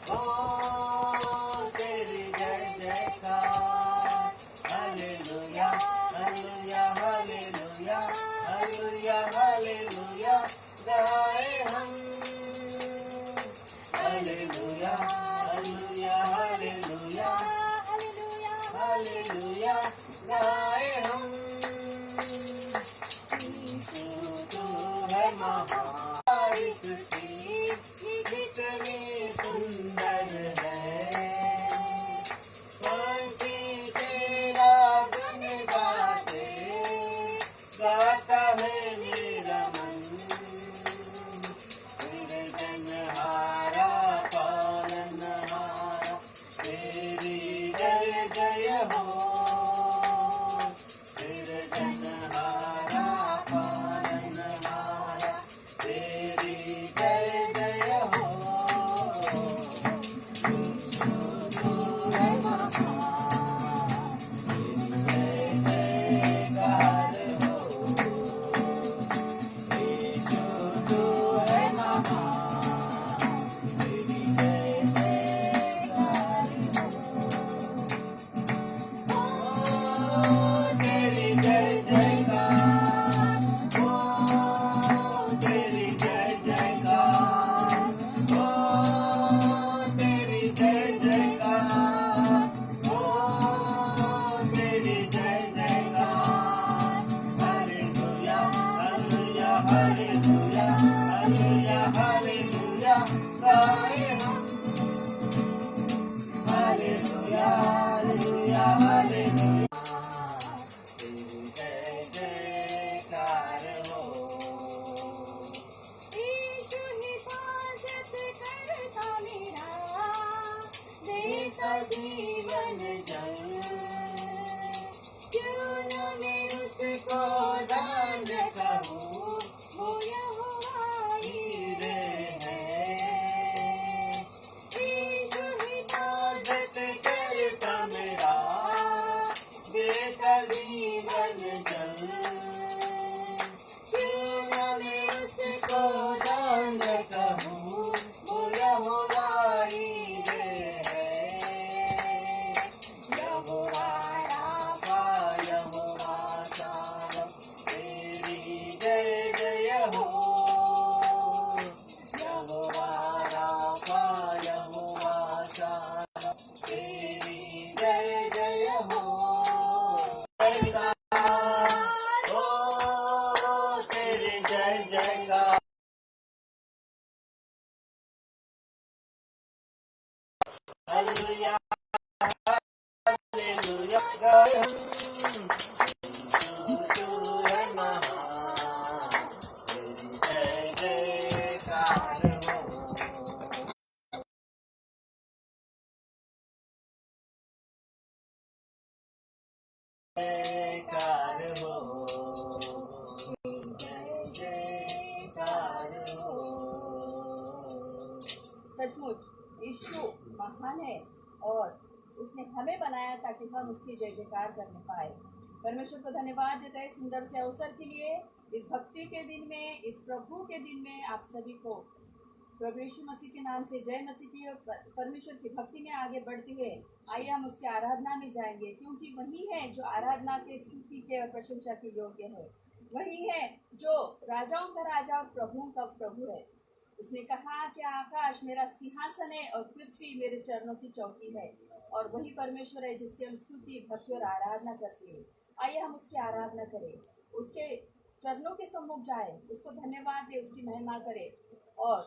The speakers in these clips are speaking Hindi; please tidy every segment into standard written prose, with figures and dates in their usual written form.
ओ तेरी जय जयकार। Hallelujah hallelujah hallelujah hallelujah hallelujah गाए हम। हालेलुया हालेलुया हालेलुया हालेलुया गाए हम। तू है महान, कितनी सुंदर है। पंछी तेरा गुण गाते, गाता है मेरा मन। सृजनहारा पालनहारा तेरी जय जय हो। सृजनहारा पालनहारा तेरी जय जय हो। तू है महान, जय जयकार हो। यीशु तू है महान, तेरी जय जयकार हो। तेरी जय जयकार, ओ तेरी जय जयकार, ओ तेरी जय जयकार, ओ तेरी जय जयकार। Hallelujah hallelujah hallelujah hallelujah hallelujah गाए हम। हालेलुया हालेलुया हालेलुया तेरी जय जयकार हो। यीशु हिफाजत करता मेरा, देता जीवन जल। क्यों न मैं उसको दान कहूँ, वो यहोवा हीरे है। यीशु हिफाजत करता मेरा, देता जीवन जल। क्यों न मैं उसको दान कहूँ, वो यहोवा हीरे है। यहोवा राफा यहोवा शालोम तेरी जय जय हो। यहोवा राफा यहोवा शालोम तेरी जय जय हो। ओ तेरी जय जयकार। हालेलुया हालेलुया गाए हम। तू है महान, तेरी जय जयकार हो। जयकार हो, जय जयकार हो। सचमुच यीशु महान है और उसने हमें बनाया ताकि हम उसकी जय जयकार करने पाए। परमेश्वर को धन्यवाद देता है सुंदर से अवसर के लिए। इस भक्ति के दिन में, इस प्रभु के दिन में आप सभी को प्रभु यीशु मसीह के नाम से जय मसीह की। परमेश्वर की भक्ति में आगे बढ़ते हुए आइए हम उसके आराधना में जाएंगे, क्योंकि वही है जो आराधना के, स्तुति के और प्रशंसा के योग्य है। वही है जो राजाओं का राजा और प्रभुओं का प्रभु है। उसने कहा कि आकाश मेरा सिंहासन है और पृथ्वी मेरे चरणों की चौकी है। और वही परमेश्वर है जिसकी हम स्तुति, भक्ति और आराधना करते हैं। आइए हम उसकी आराधना करें, उसके चरणों के सम्मुख जाए, उसको धन्यवाद दे, उसकी महिमा करे और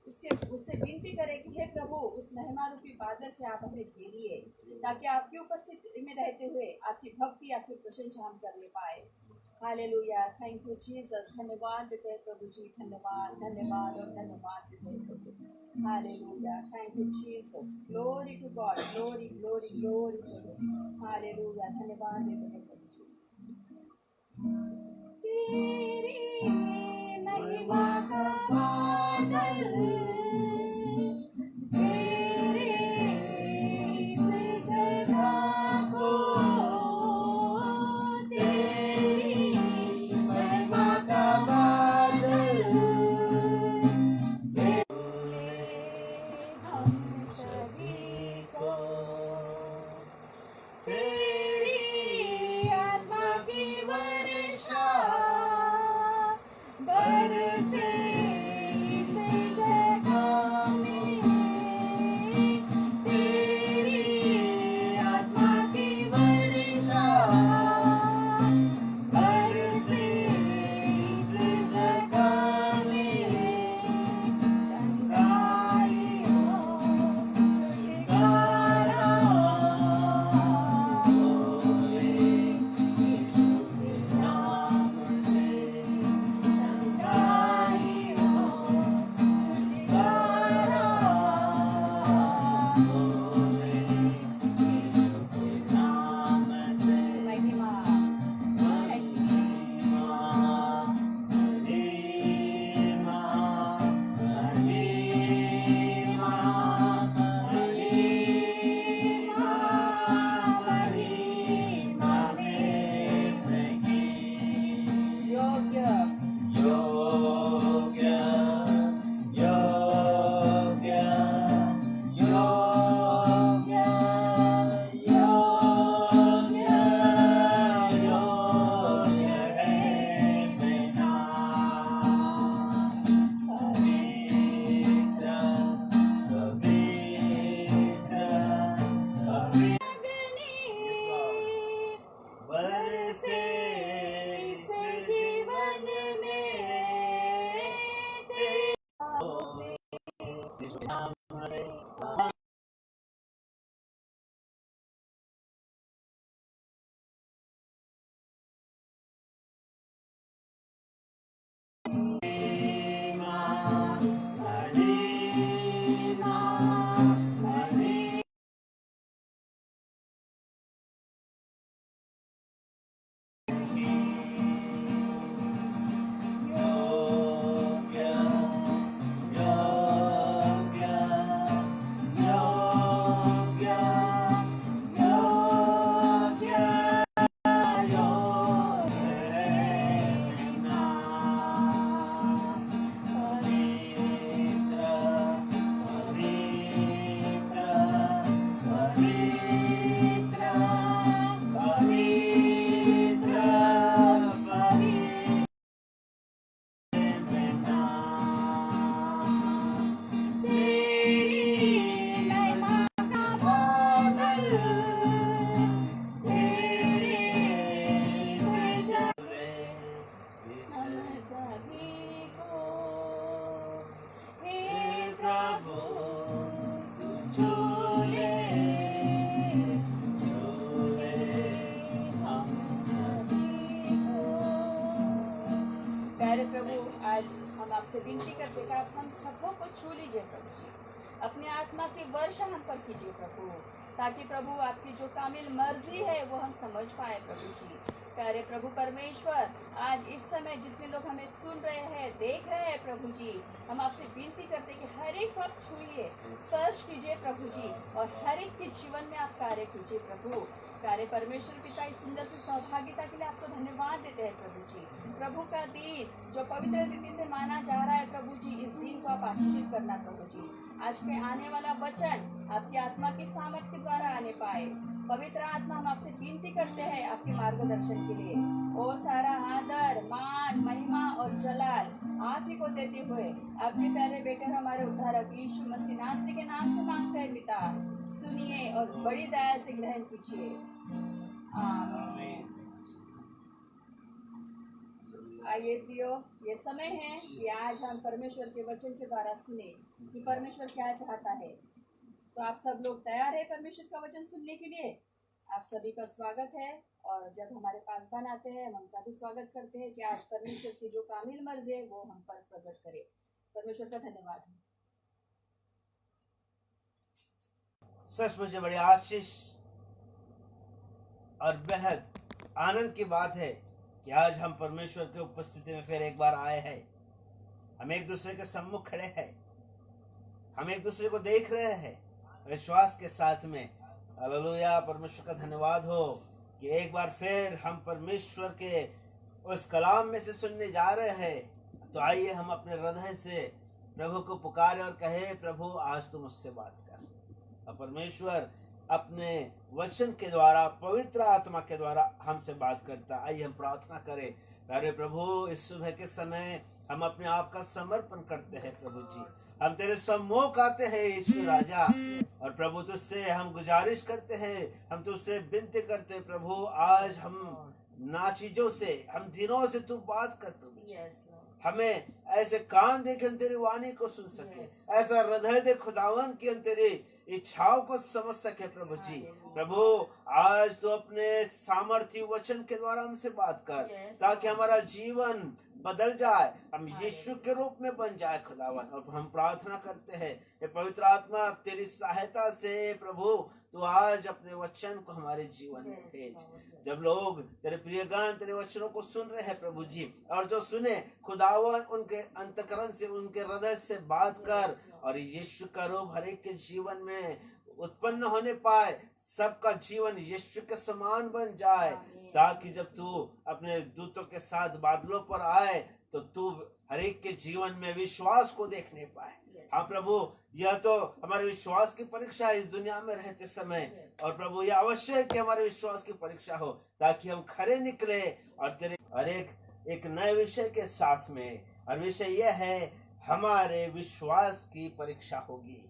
उससे विनती करें कि हे प्रभु, उस महिमा रूपी बादल से आप हमें घेरिए, ताकि आपकी उपस्थिति में रहते हुए आपकी भक्ति, आपकी प्रशंसा हम करने पाए। Hallelujah, thank you Jesus. धन्यवाद देते हैं प्रभु जी, धन्यवाद धन्यवाद और धन्यवाद देते हैं प्रभु। Hallelujah, thank you Jesus. Glory to God, glory glory glory. Hallelujah, धन्यवाद देते हैं प्रभु जी। तेरी महिमा का बादल तेरे इस जगह को, तेरी महिमा का बादल ले हम सब झूले झूले हम सभी को। प्यारे प्रभु, आज हम आपसे विनती करते हैं कि आप हम सबों को छू लीजिए प्रभु जी, अपने आत्मा की वर्षा हम पर कीजिए प्रभु, ताकि प्रभु आपकी जो कामिल मर्जी है वो हम समझ पाए प्रभु जी। प्यारे प्रभु परमेश्वर, आज इस समय जितने लोग हमें सुन रहे हैं, देख रहे हैं प्रभु जी, हम आपसे विनती करते हैं कि हर एक वक्त छूइए, स्पर्श कीजिए प्रभु जी, और हर एक के जीवन में आप कार्य कीजिए प्रभु। प्यारे परमेश्वर पिता, इस सुंदर से सौभाग्यता के लिए आपको धन्यवाद देते हैं प्रभु जी। प्रभु का दिन जो पवित्र तिथि से माना जा रहा है प्रभु जी, इस दिन को आप आशीषित करना प्रभु जी। आज के आने वाला वचन आपकी आत्मा के सामर्थ्य के द्वारा आने पाए। पवित्र आत्मा, हम आपसे विनती करते हैं आपके मार्गदर्शन के लिए। ओ सारा आदर, मान, महिमा और जलाल आप ही को देते हुए आपके प्यारे बेटे हमारे उद्धारक यीशु मसीह नासरी के नाम से मांगते हैं पिता, सुनिए और बड़ी दया से ग्रहण कीजिए। आमीन। आइए प्रियो, ये समय है कि आज हम परमेश्वर के वचन के द्वारा सुने कि परमेश्वर क्या चाहता है। तो आप सब लोग तैयार है परमेश्वर का वचन सुनने के लिए? आप सभी का स्वागत है, और जब हमारे पास बन आते हैं हम उनका भी स्वागत करते हैं कि आज परमेश्वर की जो कामिल मर्जी है वो हम पर प्रकट करे। परमेश्वर का धन्यवाद। सच मुझे बड़ी आशीष और बेहद आनंद की बात है कि आज हम परमेश्वर की उपस्थिति में फिर एक बार आए हैं। हम एक दूसरे के सम्मुख खड़े हैं, हम एक दूसरे को देख रहे हैं विश्वास के साथ में। हालेलुया, परमेश्वर का धन्यवाद हो कि एक बार फिर हम परमेश्वर के उस कलाम में से सुनने जा रहे हैं। तो आइए हम अपने हृदय से प्रभु को पुकारे और कहे, प्रभु आज तुम मुझसे बात कर। और परमेश्वर अपने वचन के द्वारा, पवित्र आत्मा के द्वारा हमसे बात करता। आइए हम प्रार्थना करें। अरे प्रभु, इस सुबह के समय हम अपने आप का समर्पण करते हैं प्रभु जी। हम तेरे सम्मुख आते हैं यीशु राजा, और प्रभु तुझसे हम गुजारिश करते हैं, हम तुझसे विनती करते हैं प्रभु, आज हम ना चीजों से, हम दिनों से तू बात कर प्रभु जी। हमें ऐसे कान दे कि हम तेरी वाणी को सुन सके, ऐसा हृदय दे खुदावन कि हम तेरी इच्छाओं को समझ सके प्रभु जी। प्रभु आज तो अपने सामर्थ्य वचन के द्वारा हमसे बात कर, ताकि हमारा जीवन बदल जाए, हम यीशु के रूप में बन जाए खुदावन। और हम प्रार्थना करते हैं ये पवित्र आत्मा तेरी सहायता से प्रभु तू आज अपने वचन को हमारे जीवन में भेज। जब लोग तेरे प्रियगण तेरे वचनों को सुन रहे हैं प्रभु जी, और जो सुने खुदावन उनके अंतकरण से, उनके हृदय से बात कर, और यीशु का रूप हर एक के जीवन में उत्पन्न होने पाए, सबका जीवन यीशु के समान बन जाए, ताकि जब तू अपने दूतों के साथ बादलों पर आए तो तू हर एक के जीवन में विश्वास को देखने पाए। हाँ प्रभु, यह तो हमारे विश्वास की परीक्षा है इस दुनिया में रहते समय, और प्रभु यह अवश्य है कि हमारे विश्वास की परीक्षा हो, ताकि हम खरे निकले और तेरे और एक नए विषय के साथ में। और विषय यह है, हमारे विश्वास की परीक्षा होगी।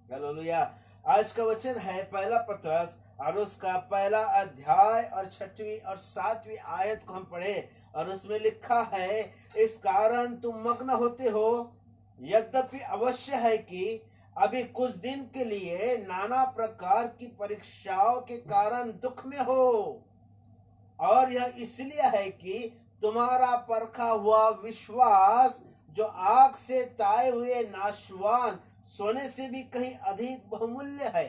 हालेलुया। आज का वचन है पहला पत्रस और उसका पहला अध्याय और 6वीं और 7वीं आयत को हम पढ़े, और उसमें लिखा है, इस कारण तुम मग्न होते हो, यद्यपि अवश्य है कि अभी कुछ दिन के लिए नाना प्रकार की परीक्षाओं के कारण दुख में हो, और यह इसलिए है कि तुम्हारा परखा हुआ विश्वास, जो आग से ताए हुए नाशवान सोने से भी कहीं अधिक बहुमूल्य है,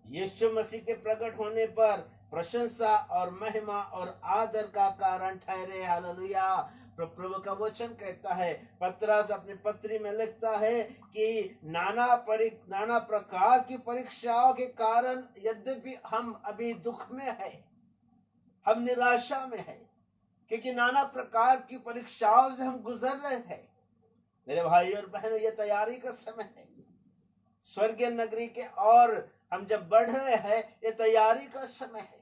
यीशु मसीह के प्रकट होने पर प्रशंसा और महिमा और आदर का कारण ठहरे। हालेलुया। प्रभु का वचन कहता है, पत्रस अपनी पत्री में लिखता है कि नाना प्रकार की परीक्षाओं के कारण यद्यपि हम अभी दुख में है, हम निराशा में है, क्योंकि नाना प्रकार की परीक्षाओं से हम गुजर रहे हैं। मेरे भाई और बहनों, ये तैयारी का समय है स्वर्गीय नगरी के, और हम जब बढ़ रहे हैं ये तैयारी का समय है।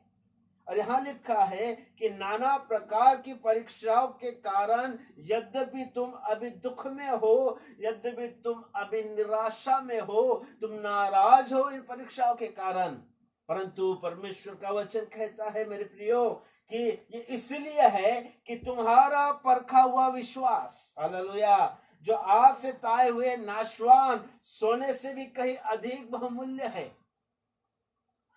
और यहाँ लिखा है कि नाना प्रकार की परीक्षाओं के कारण यद्यपि तुम अभी दुख में हो, यद्यपि तुम अभी निराशा में हो, तुम नाराज हो इन परीक्षाओं के कारण, परंतु परमेश्वर का वचन कहता है मेरे प्रियो कि ये इसलिए है कि तुम्हारा परखा हुआ विश्वास, हालेलुया, जो आग से ताए हुए नाशवान सोने से भी कहीं अधिक बहुमूल्य है।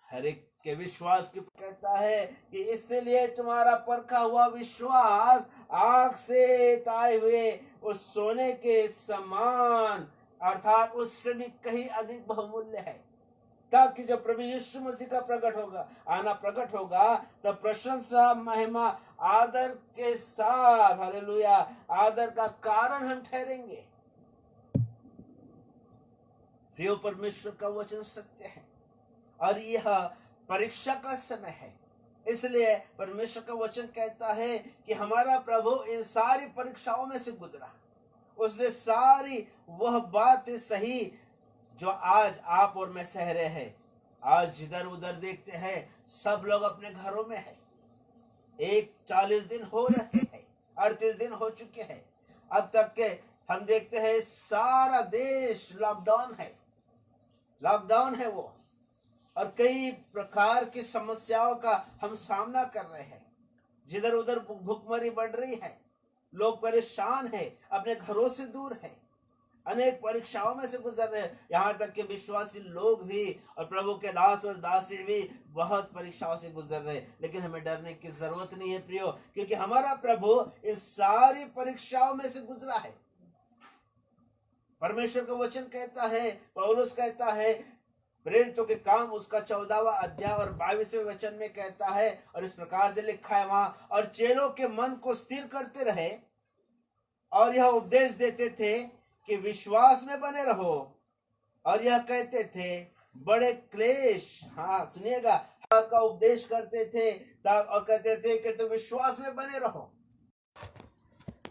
हर एक के विश्वास की कहता है कि इसलिए तुम्हारा परखा हुआ विश्वास आग से ताए हुए उस सोने के समान अर्थात उससे भी कहीं अधिक बहुमूल्य है। ताकि जब प्रभु यीशु मसीह का प्रकट होगा तब प्रशंसा महिमा आदर के साथ हालेलुया आदर का कारण हम ठहरेंगे। प्रिय परमेश्वर का वचन सत्य है और यह परीक्षा का समय है। इसलिए परमेश्वर का वचन कहता है कि हमारा प्रभु इन सारी परीक्षाओं में से गुजरा। उसने सारी वह बात सही जो आज आप और मैं सह रहे हैं। आज इधर उधर देखते हैं सब लोग अपने घरों में है। 40 दिन हो रहे हैं, 38 दिन हो चुके हैं। अब तक के हम देखते हैं सारा देश लॉकडाउन है वो, और कई प्रकार की समस्याओं का हम सामना कर रहे हैं। जिधर उधर भुखमरी बढ़ रही है, लोग परेशान हैं, अपने घरों से दूर हैं, अनेक परीक्षाओं में से गुजर रहे हैं। यहाँ तक कि विश्वासी लोग भी और प्रभु के दास और दासी भी बहुत परीक्षाओं से गुजर रहे हैं। लेकिन हमें डरने की जरूरत नहीं है प्रियो, क्योंकि हमारा प्रभु इन सारी परीक्षाओं में से गुजरा है। परमेश्वर का वचन कहता है, पौलुस कहता है प्रेरितों के काम उसका 14वां अध्याय और 22वें वचन में कहता है, और इस प्रकार से लिखा है वहां, और चेलों के मन को स्थिर करते रहे और यह उपदेश देते थे कि विश्वास में बने रहो, और यह कहते थे बड़े क्लेश, हाँ सुनिएगा, का उपदेश करते थे और कहते थे कि तुम विश्वास में बने रहो।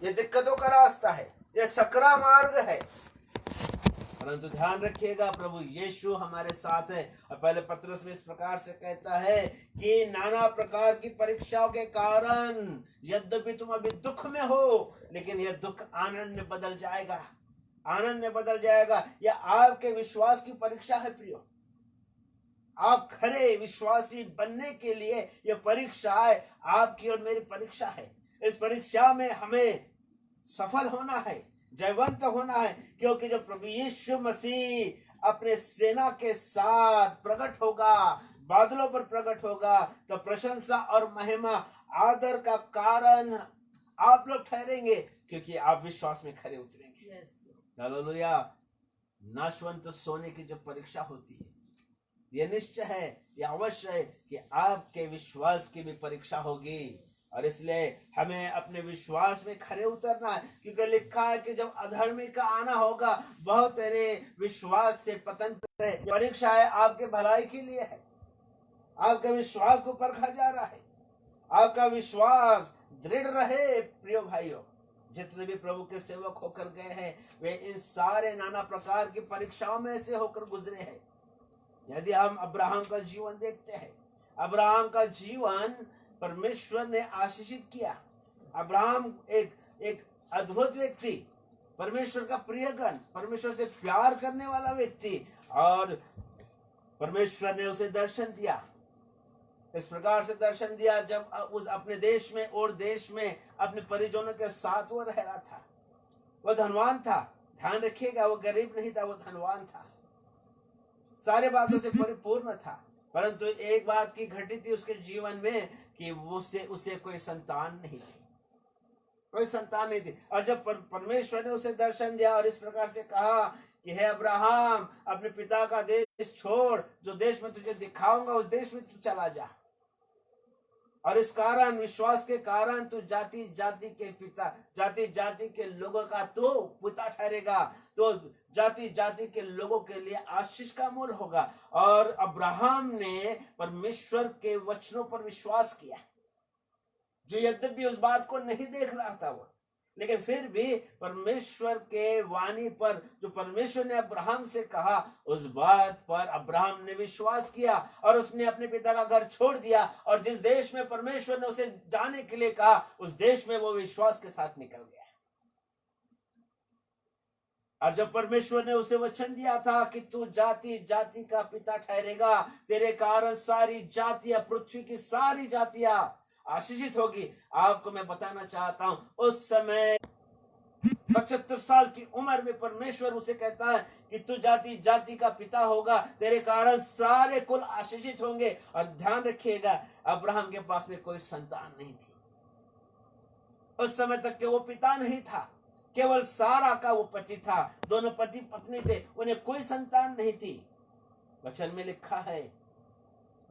ये दिक्कतों का रास्ता है, ये सकरा मार्ग है, परंतु ध्यान रखिएगा प्रभु यीशु हमारे साथ है। और पहले पत्रस में इस प्रकार से कहता है कि नाना प्रकार की परीक्षाओं के कारण यद्यपि तुम अभी दुख में हो, लेकिन यह दुख आनंद में बदल जाएगा, आनंद में बदल जाएगा। यह आपके विश्वास की परीक्षा है प्रियो। आप खरे विश्वासी बनने के लिए यह परीक्षा है, आपकी और मेरी परीक्षा है। इस परीक्षा में हमें सफल होना है, जयवंत होना है, क्योंकि जब प्रभु यीशु मसीह अपने सेना के साथ प्रकट होगा, बादलों पर प्रकट होगा, तो प्रशंसा और महिमा आदर का कारण आप लोग ठहरेंगे, क्योंकि आप विश्वास में खरे उतरेंगे। हालेलुया। नाशवंत सोने की जब परीक्षा होती है, यह निश्चय है, यह अवश्य है कि आपके विश्वास की भी परीक्षा होगी। और इसलिए हमें अपने विश्वास में खरे उतरना है, क्योंकि लिखा है कि जब अधर्मी का आना होगा बहुत तेरे विश्वास से पतन करे। परीक्षा है आपके भलाई के लिए है, आपके विश्वास को परखा जा रहा है, आपका विश्वास दृढ़ रहे। प्रियो भाइयों, जितने भी प्रभु के सेवक होकर गए हैं वे इन सारे नाना प्रकार की परीक्षाओं में से होकर गुजरे हैं। यदि हम अब्राहम का जीवन देखते हैं, अब्राहम का जीवन परमेश्वर ने आशीषित किया। अब्राहम एक अद्भुत व्यक्ति, परमेश्वर का प्रियगण, परमेश्वर से प्यार करने वाला व्यक्ति, और परमेश्वर ने उसे दर्शन दिया। इस प्रकार से दर्शन दिया जब उस अपने देश में और देश में अपने परिजनों के साथ वो रह रहा था। वो धनवान था, ध्यान रखिएगा, वो गरीब नहीं था, वो धनवान था, सारे बातों से परिपूर्ण था। परंतु एक बात की घटी थी उसके जीवन में कि उसे कोई संतान नहीं थी, कोई संतान नहीं थी। और जब परमेश्वर ने उसे दर्शन दिया और इस प्रकार से कहा कि हे अब्राहम, अपने पिता का देश छोड़, जो देश में तुझे दिखाऊंगा उस देश में तू चला जा, और इस कारण, विश्वास के कारण तू जाति जाति के पिता, जाति जाति के लोगों का तो पिता ठहरेगा, तो जाति जाति के लोगों के लिए आशीष का मूल होगा। और अब्राहम ने परमेश्वर के वचनों पर विश्वास किया, जो यद्यपि उस बात को नहीं देख रहा था वो, लेकिन फिर भी परमेश्वर के वाणी पर, जो परमेश्वर ने अब्राहम से कहा, उस बात पर अब्राहम ने विश्वास किया और उसने अपने पिता का घर छोड़ दिया, और जिस देश में परमेश्वर ने उसे जाने के लिए कहा उस देश में वो विश्वास के साथ निकल गया। और जब परमेश्वर ने उसे वचन दिया था कि तू जाति जाति का पिता ठहरेगा, तेरे कारण सारी जातियां, पृथ्वी की सारी जातियां आशीषित होगी। आपको मैं बताना चाहता हूं, उस समय 75 साल की उम्र में परमेश्वर उसे कहता है कि तू जाति जाति का पिता होगा, तेरे कारण सारे कुल आशीषित होंगे। और ध्यान रखिएगा, अब्राहम के पास में कोई संतान नहीं थी। उस समय तक के वो पिता नहीं था, केवल सारा का वो पति था। दोनों पति पत्नी थे, उन्हें कोई संतान नहीं थी। वचन में लिखा है,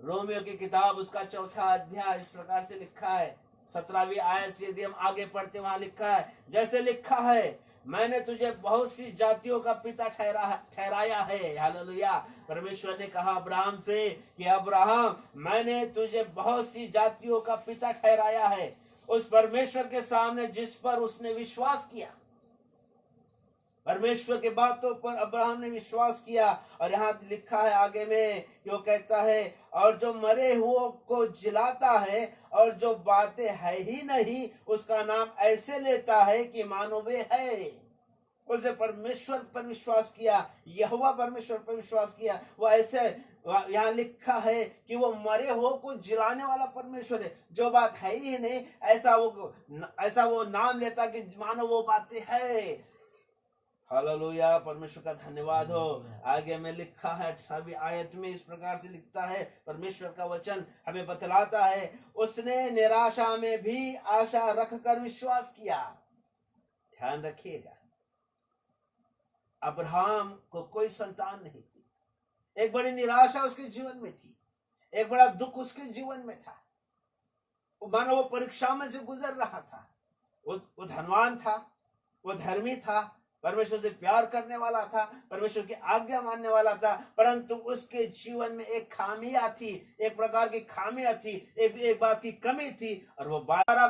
रोमियो की किताब उसका 4 अध्याय इस प्रकार से लिखा है, 17वीं आयत से यदि हम आगे पढ़ते, वहां लिखा है, जैसे लिखा है, मैंने तुझे बहुत सी जातियों का पिता ठहराया है। हालेलुया। परमेश्वर ने कहा अब्राहम से कि अब्राहम, मैंने तुझे बहुत सी जातियों का पिता ठहराया है। उस परमेश्वर के सामने जिस पर उसने विश्वास किया, परमेश्वर के बातों पर अब्राहम ने विश्वास किया। और यहाँ लिखा है आगे में, वो कहता है, और जो मरे हुओं को जिलाता है और जो बातें है ही नहीं उसका नाम ऐसे लेता है कि मानो वे है। उसने परमेश्वर पर विश्वास किया, यहोवा परमेश्वर पर विश्वास किया। वो ऐसे, यहाँ लिखा है कि वो मरे हुओं को जिलाने वाला परमेश्वर है। जो बात है ही नहीं ऐसा वो नाम लेता कि मानो वो बातें है। हालेलुया, परमेश्वर का धन्यवाद हो। आगे में लिखा है 18वीं आयत में इस प्रकार से लिखता है, परमेश्वर का वचन हमें बतलाता है, उसने निराशा में भी आशा रखकर विश्वास किया। ध्यान रखिएगा, अब्राहम को कोई संतान नहीं थी। एक बड़ी निराशा उसके जीवन में थी, एक बड़ा दुख उसके जीवन में था। मानो वो परीक्षा में से गुजर रहा था। वो धनवान था, वो धर्मी था, परमेश्वर से प्यार करने वाला था, परमेश्वर की आज्ञा मानने वाला था, परंतु उसके जीवन में एक खामियां थी, एक प्रकार की खामियां थी, एक बात की कमी थी। और वो सारा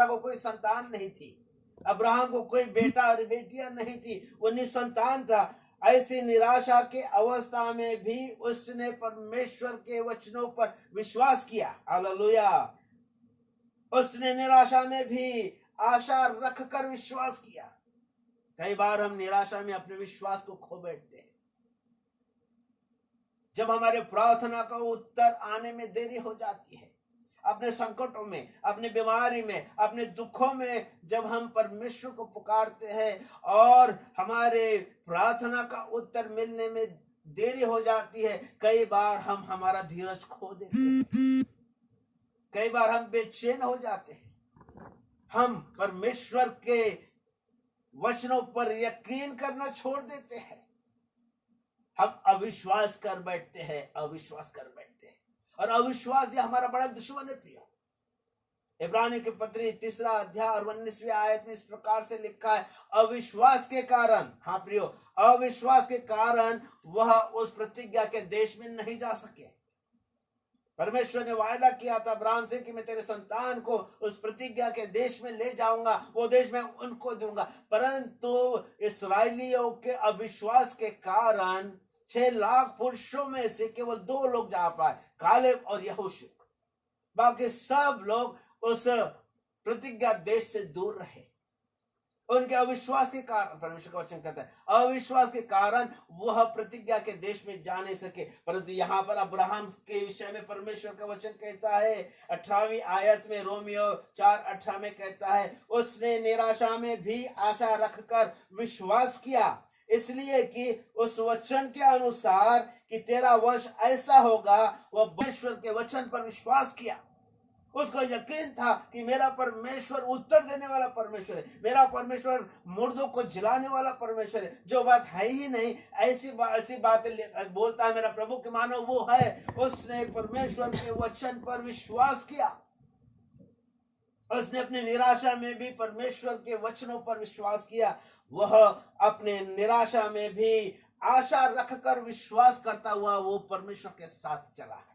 को कोई संतान नहीं थी। अब्राहम को कोई बेटा और बेटियां नहीं थी, वो निसंतान था। ऐसी निराशा के अवस्था में भी उसने परमेश्वर के वचनों पर विश्वास किया। हालेलुया। उसने निराशा में भी आशा रखकर विश्वास किया। कई बार हम निराशा में अपने विश्वास को खो बैठते हैं। जब हमारे प्रार्थना का उत्तर आने में देरी हो जाती है, अपने संकटों में, अपने बीमारी में, अपने दुखों में जब हम परमेश्वर को पुकारते हैं और हमारे प्रार्थना का उत्तर मिलने में देरी हो जाती है, कई बार हम हमारा धीरज खो देते हैं, कई बार हम बेचैन हो जाते हैं, हम परमेश्वर के वचनों पर यकीन करना छोड़ देते हैं, हम अविश्वास कर बैठते हैं। और अविश्वास ये हमारा बड़ा दुश्मन है प्रियो। इब्रानी के पत्री 3 अध्याय और 19वीं आयत में इस प्रकार से लिखा है, अविश्वास के कारण, हाँ प्रियो, अविश्वास के कारण वह उस प्रतिज्ञा के देश में नहीं जा सके। परमेश्वर ने वायदा किया था अब्राहम से कि मैं तेरे संतान को उस प्रतिज्ञा के देश में ले जाऊंगा, वो देश में उनको दूंगा। परंतु इस्राएलियों के अविश्वास के कारण 6 लाख पुरुषों में से केवल 2 लोग जा पाए, कालेब और यहोशू। बाकी सब लोग उस प्रतिज्ञा देश से दूर रहे। उनके अविश्वास के कारण, परमेश्वर का वचन कहता है, अविश्वास के कारण वह प्रतिज्ञा के देश में जा नहीं सके। परंतु यहाँ पर अब्राहम के विषय में परमेश्वर का वचन कहता है 18वीं आयत में, रोमियो 4:18 में कहता है, उसने निराशा में भी आशा रखकर विश्वास किया, इसलिए कि उस वचन के अनुसार कि तेरा वंश ऐसा होगा, वह परमेश्वर के वचन पर विश्वास किया। उसको यकीन था कि मेरा परमेश्वर उत्तर देने वाला परमेश्वर है, मेरा परमेश्वर मुर्दों को जिलाने वाला परमेश्वर है। जो बात है ही नहीं ऐसी बातें बोलता है मेरा प्रभु कि मानो वो है। उसने परमेश्वर के वचन पर विश्वास किया। उसने अपनी निराशा में भी परमेश्वर के वचनों पर विश्वास किया। वह अपने निराशा में भी आशा रखकर विश्वास करता हुआ वो परमेश्वर के साथ चला है।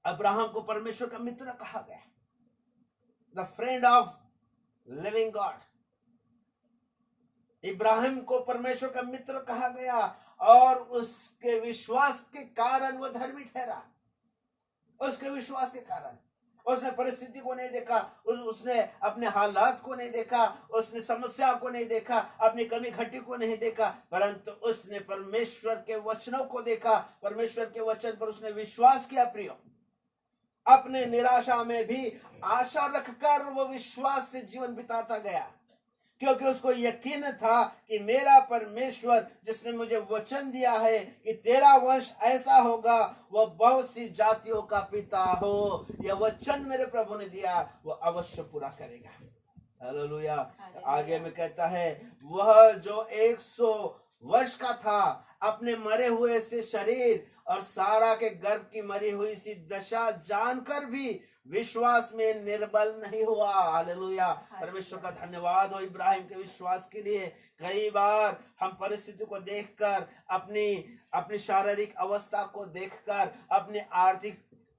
अब्राहम को परमेश्वर का मित्र कहा गया, the friend of living God. Ibrahim को परमेश्वर का मित्र कहा गया और उसके विश्वास के कारण वह धर्मी ठहरा। उसके विश्वास के कारण उसने परिस्थिति को नहीं देखा, उसने अपने हालात को नहीं देखा, उसने समस्या को नहीं देखा, अपनी कमी घटी को नहीं देखा, परंतु उसने परमेश्वर के वचनों को देखा। परमेश्वर के वचन पर उसने विश्वास किया। प्रियो, अपने निराशा में भी आशा रखकर वो विश्वास से जीवन बिताता गया, क्योंकि उसको यकीन था कि मेरा परमेश्वर जिसने मुझे वचन दिया है कि तेरा वंश ऐसा होगा, वह बहुत सी जातियों का पिता हो, यह वचन मेरे प्रभु ने दिया, वह अवश्य पूरा करेगा। हालेलुया। आगे में कहता है, वह जो 100 वर्ष का था, अपने मरे हुए से शरीर और सारा के गर्भ की मरी हुई सी दशा जानकर भी विश्वास में निर्बल नहीं हुआ। हालेलुया। परमेश्वर का धन्यवाद हो इब्राहिम के विश्वास के लिए। कई बार हम परिस्थिति को देखकर, अपनी शारीरिक अवस्था को देखकर, अपनी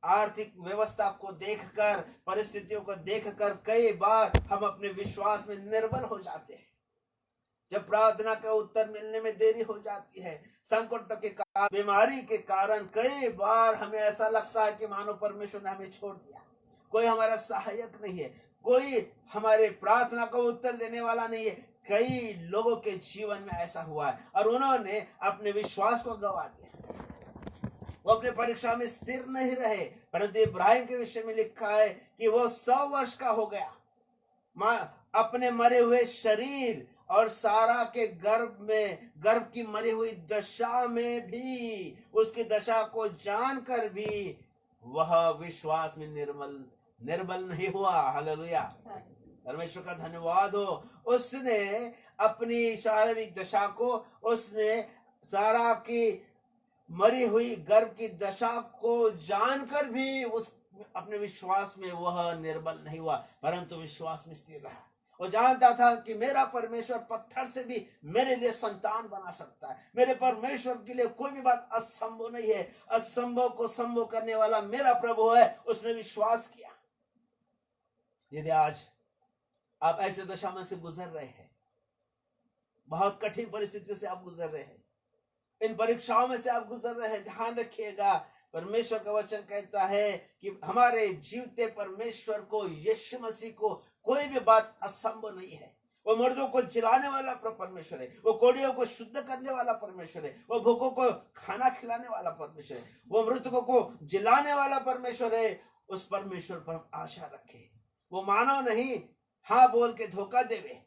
आर्थिक व्यवस्था को देखकर, परिस्थितियों को देखकर कई बार हम अपने विश्वास में निर्बल हो जाते हैं। जब प्रार्थना का उत्तर मिलने में देरी हो जाती है, संकटों के कारण, बीमारी के कारण कई बार हमें ऐसा लगता है कि मानो परमेश्वर ने हमें छोड़ दिया, कोई हमारा सहायक नहीं है, कोई हमारे प्रार्थना को उत्तर देने वाला नहीं है। कई लोगों के जीवन में ऐसा हुआ है और उन्होंने अपने विश्वास को गंवा दिया, वो अपने परीक्षा में स्थिर नहीं रहे। परंतु इब्राहिम के विषय में लिखा है कि वो 100 वर्ष का हो गया, अपने मरे हुए शरीर और सारा के गर्भ की मरी हुई दशा में भी, उसकी दशा को जानकर भी वह विश्वास में निर्बल नहीं हुआ। हालेलुया। परमेश्वर का धन्यवाद हो। उसने अपनी शारीरिक दशा को, उसने सारा की मरी हुई गर्भ की दशा को जानकर भी अपने विश्वास में वह निर्बल नहीं हुआ, परंतु विश्वास में स्थिर रहा। वो जानता था कि मेरा परमेश्वर पत्थर से भी मेरे लिए संतान बना सकता है, मेरे परमेश्वर के लिए कोई भी बात असंभव नहीं है, असंभव को संभव करने वाला मेरा प्रभु है। उसने विश्वास किया। यदि आज आप ऐसे दशा में से गुजर रहे हैं, बहुत कठिन परिस्थिति से आप गुजर रहे हैं, इन परीक्षाओं में से आप गुजर रहे हैं, ध्यान रखिएगा, परमेश्वर का वचन कहता है कि हमारे जीवते परमेश्वर को, यीशु मसीह को कोई भी बात असंभव नहीं है। वो मर्दों को जिलाने वाला परमेश्वर है, वो कोड़ियों को शुद्ध करने वाला परमेश्वर है, वो भूखों को खाना खिलाने वाला परमेश्वर है, वो मृतकों को जिलाने वाला परमेश्वर है। उस परमेश्वर पर हम आशा रखें। वो मानव नहीं हाँ बोल के धोखा देवे,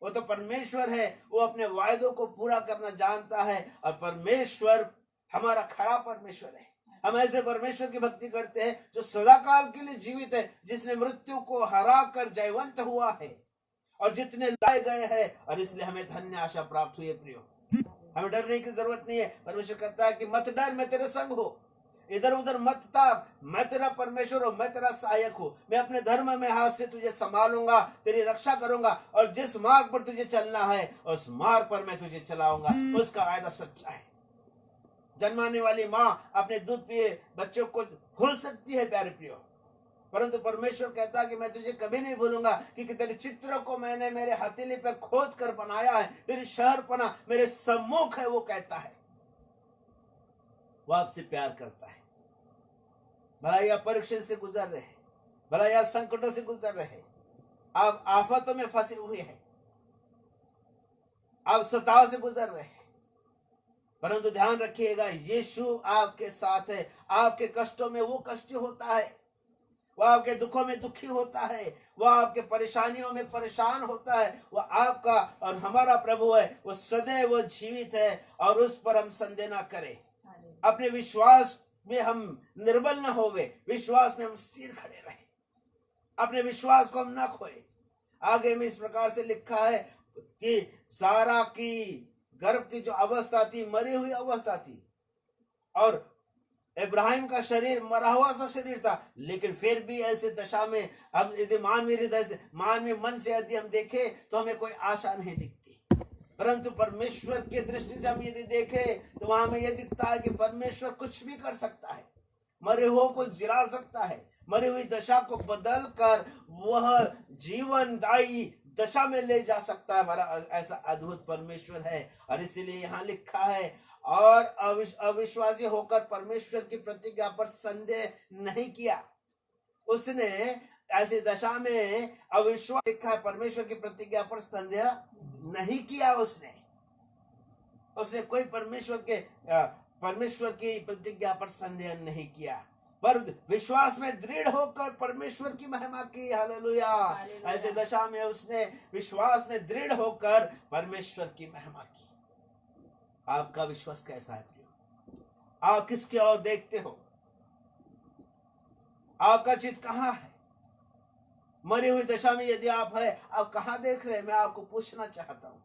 वो तो परमेश्वर है, वो अपने वायदों को पूरा करना जानता है। और परमेश्वर हमारा खरा परमेश्वर है। हम ऐसे परमेश्वर की भक्ति करते हैं जो सदाकाल के लिए जीवित है, जिसने मृत्यु को हरा कर जयवंत हुआ है और जितने लाए गए हैं, और इसलिए हमें धन्य आशा प्राप्त हुई है। प्रियो, हमें डरने की जरूरत नहीं है। परमेश्वर कहता है कि मत डर, मैं तेरे संग हूं, इधर उधर मत ताक, मैं तेरा परमेश्वर हूं, मैं तेरा सहायक हूं, मैं अपने धर्म में हाथ से तुझे संभालूंगा, तेरी रक्षा करूंगा, और जिस मार्ग पर तुझे चलना है उस मार्ग पर मैं तुझे चलाऊंगा। उसका वायदा सच्चा है। जन्माने वाली माँ अपने दूध पिए बच्चों को भूल सकती है प्यारे प्रियो, परंतु परमेश्वर कहता है कि मैं तुझे कभी नहीं भूलूंगा, क्योंकि तेरे चित्र को मैंने मेरे हथेली पर खोद कर बनाया है, तेरी शहरपना मेरे सम्मुख है। वो कहता है, वो आपसे प्यार करता है। भला ही आप परीक्षा से गुजर रहे हैं, भला ही आप संकटों से गुजर रहे हैं, आप आफतों में फंसे हुए हैं, आप सताव से गुजर रहे हैं, परंतु ध्यान रखिएगा, यीशु आपके साथ है। आपके कष्टों में वो कष्टी होता है, वह आपके दुखों में दुखी होता है, वह आपके परेशानियों में परेशान होता है। वह आपका और हमारा प्रभु है, वो सदैव वो जीवित है, और उस पर हम संदेह न करें। अपने विश्वास में हम निर्बल न होवे, विश्वास में हम स्थिर खड़े रहें, अपने विश्वास को हम न खोए। आगे में इस प्रकार से लिखा है कि सारा की गर्भ की जो अवस्था थी, मरी हुई अवस्था थी, और इब्राहिम का शरीर मरा हुआ सा शरीर था, लेकिन फिर भी ऐसे दशा में हम यदि मानवीय हृदय से, मानवीय मन से यदि हम देखें तो हमें कोई आशा नहीं दिखती। परंतु परमेश्वर की दृष्टि से हम यदि देखें तो वहां हमें यह दिखता है कि परमेश्वर कुछ भी कर सकता है, मरे हुओं को जिला सकता है, मरी हुई दशा को बदल कर वह जीवनदायी दशा में ले जा सकता है। हमारा ऐसा अद्भुत परमेश्वर है। और इसीलिए यहाँ लिखा है, और अविश्वासी होकर परमेश्वर की प्रतिज्ञा पर संदेह नहीं किया। उसने ऐसी दशा में अविश्वास लिखा है, परमेश्वर की प्रतिज्ञा पर संदेह नहीं किया। उसने कोई परमेश्वर की प्रतिज्ञा पर संदेह नहीं किया। पर विश्वास में दृढ़ होकर परमेश्वर की महिमा की। हालेलुया। हालेलुया। ऐसे दशा में उसने विश्वास में दृढ़ होकर परमेश्वर की महिमा की। आपका विश्वास कैसा है प्रियो? आप किसकी ओर देखते हो? आपका चित्त कहां है? मरी हुई दशा में यदि आप है, आप कहां देख रहे हैं? मैं आपको पूछना चाहता हूं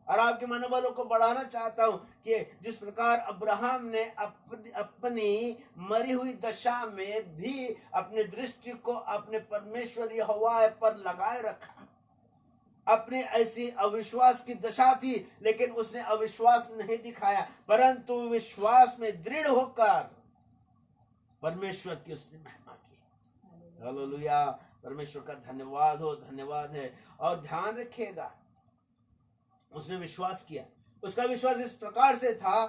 और आपके मनोबलों को बढ़ाना चाहता हूं कि जिस प्रकार अब्राहम ने अपनी मरी हुई दशा में भी अपनी दृष्टि को अपने परमेश्वर यहोवा पर लगाए रखा। अपनी ऐसी अविश्वास की दशा थी, लेकिन उसने अविश्वास नहीं दिखाया, परंतु विश्वास में दृढ़ होकर परमेश्वर की उसने महिमा की। हालेलुया। परमेश्वर का धन्यवाद हो, धन्यवाद है। और ध्यान रखिएगा, उसने विश्वास किया। उसका विश्वास इस प्रकार से था,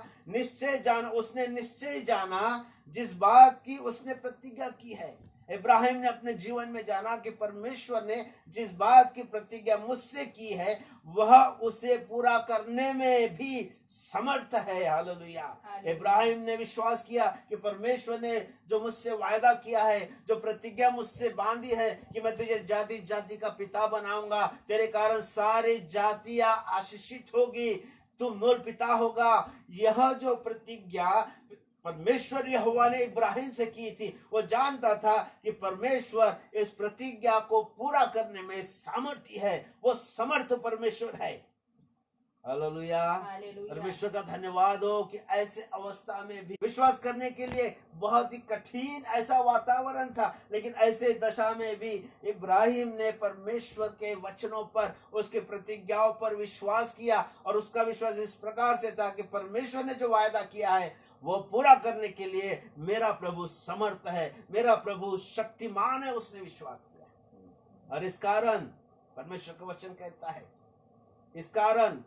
उसने निश्चय जाना जिस बात की उसने प्रतिज्ञा की है। इब्राहिम ने अपने जीवन में जाना कि परमेश्वर ने जिस बात की प्रतिज्ञा मुझसे की है वह उसे पूरा करने में भी समर्थ है। हालेलुया। इब्राहिम ने विश्वास किया कि परमेश्वर ने जो मुझसे वायदा किया है, जो प्रतिज्ञा मुझसे बांधी है कि मैं तुझे जाति जाति का पिता बनाऊंगा, तेरे कारण सारी जातियां आशीषित होगी, तू मूल पिता होगा। यह जो प्रतिज्ञा परमेश्वर यहोवा ने इब्राहिम से की थी, वो जानता था कि परमेश्वर इस प्रतिज्ञा को पूरा करने में सामर्थ्य है। वो समर्थ परमेश्वर है। हालेलुया। परमेश्वर का धन्यवाद हो कि ऐसे अवस्था में भी विश्वास करने के लिए बहुत ही कठिन ऐसा वातावरण था, लेकिन ऐसे दशा में भी इब्राहिम ने परमेश्वर के वचनों पर, उसके प्रतिज्ञाओं पर विश्वास किया। और उसका विश्वास इस प्रकार से था कि परमेश्वर ने जो वायदा किया है वो पूरा करने के लिए मेरा प्रभु समर्थ है, मेरा प्रभु शक्तिमान है। उसने विश्वास किया और इस कारण परमेश्वर का वचन कहता है, इस कारण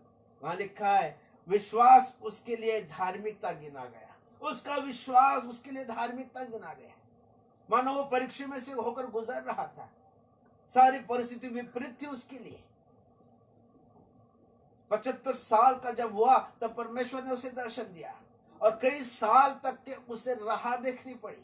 वहां लिखा है विश्वास उसके लिए धार्मिकता गिना गया। उसका विश्वास उसके लिए धार्मिकता गिना गया। मानो वो परीक्षा में से होकर गुजर रहा था, सारी परिस्थिति विपरीत थी उसके लिए। 75 साल का जब हुआ तब परमेश्वर ने उसे दर्शन दिया और कई साल तक के उसे राह देखनी पड़ी।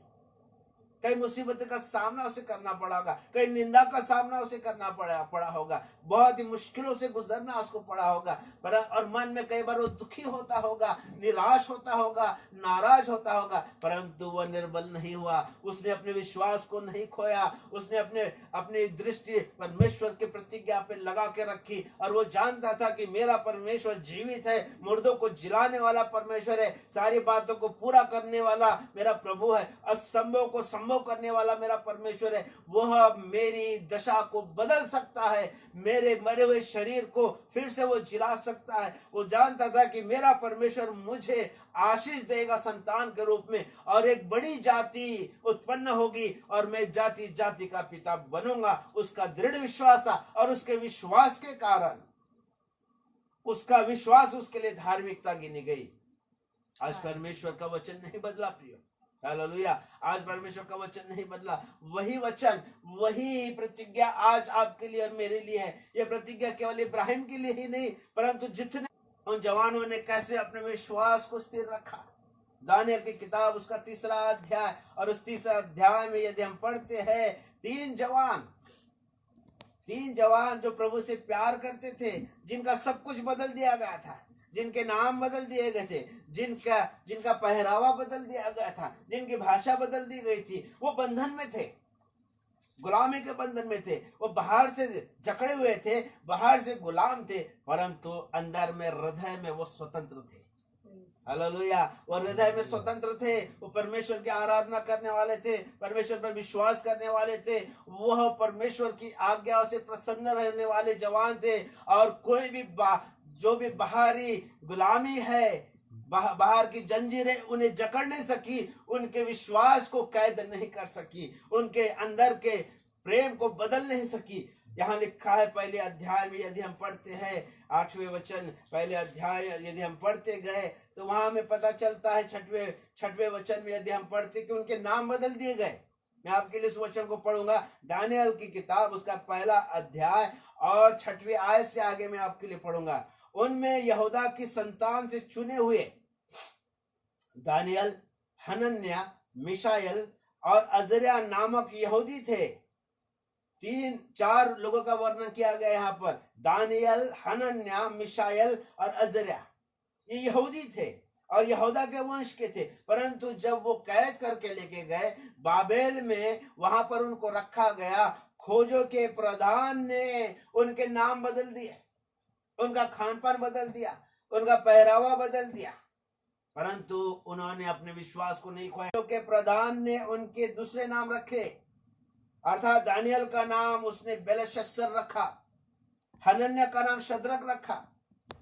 कई मुसीबत का सामना उसे करना पड़ा होगा, कई निंदा का सामना उसे करना पड़ा होगा, बहुत ही मुश्किलों से गुजरना उसको पड़ा होगा। पर और मन में कई बार वो दुखी होता होगा, निराश होता होगा, नाराज होता होगा, परंतु वह निर्बल नहीं हुआ। उसने अपने विश्वास को नहीं खोया। उसने अपनी दृष्टि परमेश्वर के प्रतिज्ञा पे लगा के रखी और वो जानता था कि मेरा परमेश्वर जीवित है, मुर्दों को जिलाने वाला परमेश्वर है, सारी बातों को पूरा करने वाला मेरा प्रभु है, असंभव को संभव करने वाला मेरा परमेश्वर है। वह मेरी दशा को बदल सकता है, मेरे मरे हुए शरीर को फिर से वो जिला सकता है। वो जानता था कि मेरा परमेश्वर मुझे आशीष देगा संतान के रूप में और एक बड़ी जाति उत्पन्न होगी और मैं जाति जाति का पिता बनूंगा। उसका दृढ़ विश्वास था और उसके विश्वास के कारण उसका विश्वास उसके लिए धार्मिकता गिनी गई। आज परमेश्वर का वचन नहीं बदला प्रियो। हालेलुया। आज परमेश्वर का वचन नहीं बदला। वही वचन, वही प्रतिज्ञा आज आपके लिए और मेरे लिए है। यह प्रतिज्ञा केवल इब्राहिम के लिए ही नहीं, परंतु जितने उन जवानों ने कैसे अपने विश्वास को स्थिर रखा। दानियल की किताब उसका 3रा अध्याय, और उस 3रे अध्याय में यदि हम पढ़ते हैं, 3 जवान जो प्रभु से प्यार करते थे, जिनका सब कुछ बदल दिया गया था, जिनके नाम बदल दिए गए थे, जिनका पहरावा बदल दिया गया था, जिनकी भाषा बदल दी गई थी, वो बंधन में थे, गुलामी के बंधन में थे। वो बाहर से जकड़े हुए थे, बाहर से गुलाम थे, परंतु अंदर में हृदय में वो स्वतंत्र थे। हालेलुया। वो हृदय में स्वतंत्र थे। वो परमेश्वर की आराधना करने वाले थे, परमेश्वर पर विश्वास करने वाले थे, वह परमेश्वर की आज्ञाओं से प्रसन्न रहने वाले जवान थे। और कोई भी जो भी बाहरी गुलामी है, बाहर की जंजीरें उन्हें जकड़ नहीं सकी, उनके विश्वास को कैद नहीं कर सकी, उनके अंदर के प्रेम को बदल नहीं सकी। यहाँ लिखा है पहले अध्याय में यदि हम पढ़ते हैं 8वें वचन, पहले अध्याय यदि हम पढ़ते गए तो वहां में पता चलता है 6वें वचन में यदि हम पढ़ते कि उनके नाम बदल दिए गए। मैं आपके लिए इस वचन को पढ़ूंगा, दानियल की किताब उसका 1 अध्याय और 6वीं आयत से आगे मैं आपके लिए पढ़ूंगा। उनमें यहूदा की संतान से चुने हुए दानियल, हनन्या, मिशाएल, और अजरिया नामक यहूदी थे। 3-4 लोगों का वर्णन किया गया यहाँ पर, दानियल, हनन्या, मिशाएल और अजरिया। ये यहूदी थे और यहूदा के वंश के थे, परंतु जब वो कैद करके लेके गए बाबेल में, वहां पर उनको रखा गया। खोजों के प्रधान ने उनके नाम बदल दिए, उनका खान पान बदल दिया, उनका पहरावा बदल दिया, परंतु उन्होंने अपने विश्वास को नहीं खोया। के प्रधान ने उनके दूसरे नाम रखे, अर्थात दानियल का नाम उसने बेलशस्सर रखा, हनन्या का नाम शद्रक रखा,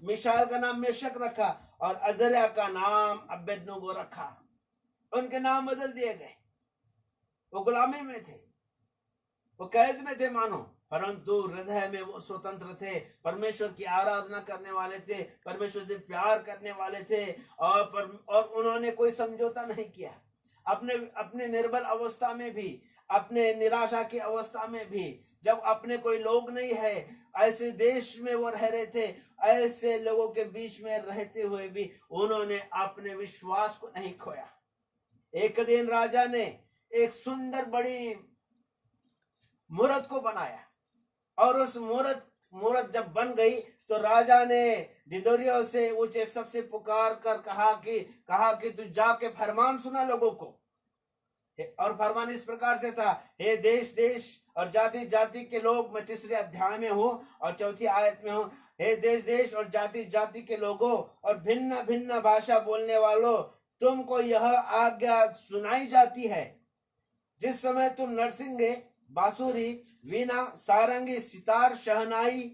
मिशाएल का नाम मेशक रखा और अजरिया का नाम अबेदनगो रखा। उनके नाम बदल दिए गए। वो गुलामी में थे, वो कैद में थे मानो, परंतु हृदय में वो स्वतंत्र थे, परमेश्वर की आराधना करने वाले थे, परमेश्वर से प्यार करने वाले थे और उन्होंने कोई समझौता नहीं किया। अपने निर्बल अवस्था में भी, अपने निराशा की अवस्था में भी, जब अपने कोई लोग नहीं है, ऐसे देश में वो रह रहे थे, ऐसे लोगों के बीच में रहते हुए भी उन्होंने अपने विश्वास को नहीं खोया। एक दिन राजा ने एक सुंदर बड़ी मूरत को बनाया और उस मूरत जब बन गई तो राजा ने ढिंढोरियों से ऊंचे सबसे पुकार कर कहा कि तू जाके फरमान सुना लोगों को। और फरमान इस प्रकार से था, हे देश देश और जाति जाति के लोग, मैं 3 अध्याय में हूं और 4 आयत में हूं। हे देश देश और जाति जाति के लोगों और भिन्न भिन्न भाषा बोलने वालों, तुमको यह आज्ञा सुनाई जाती है, जिस समय तुम नरसिंगे, बांसुरी, वीणा, सारंगी, सितार, शहनाई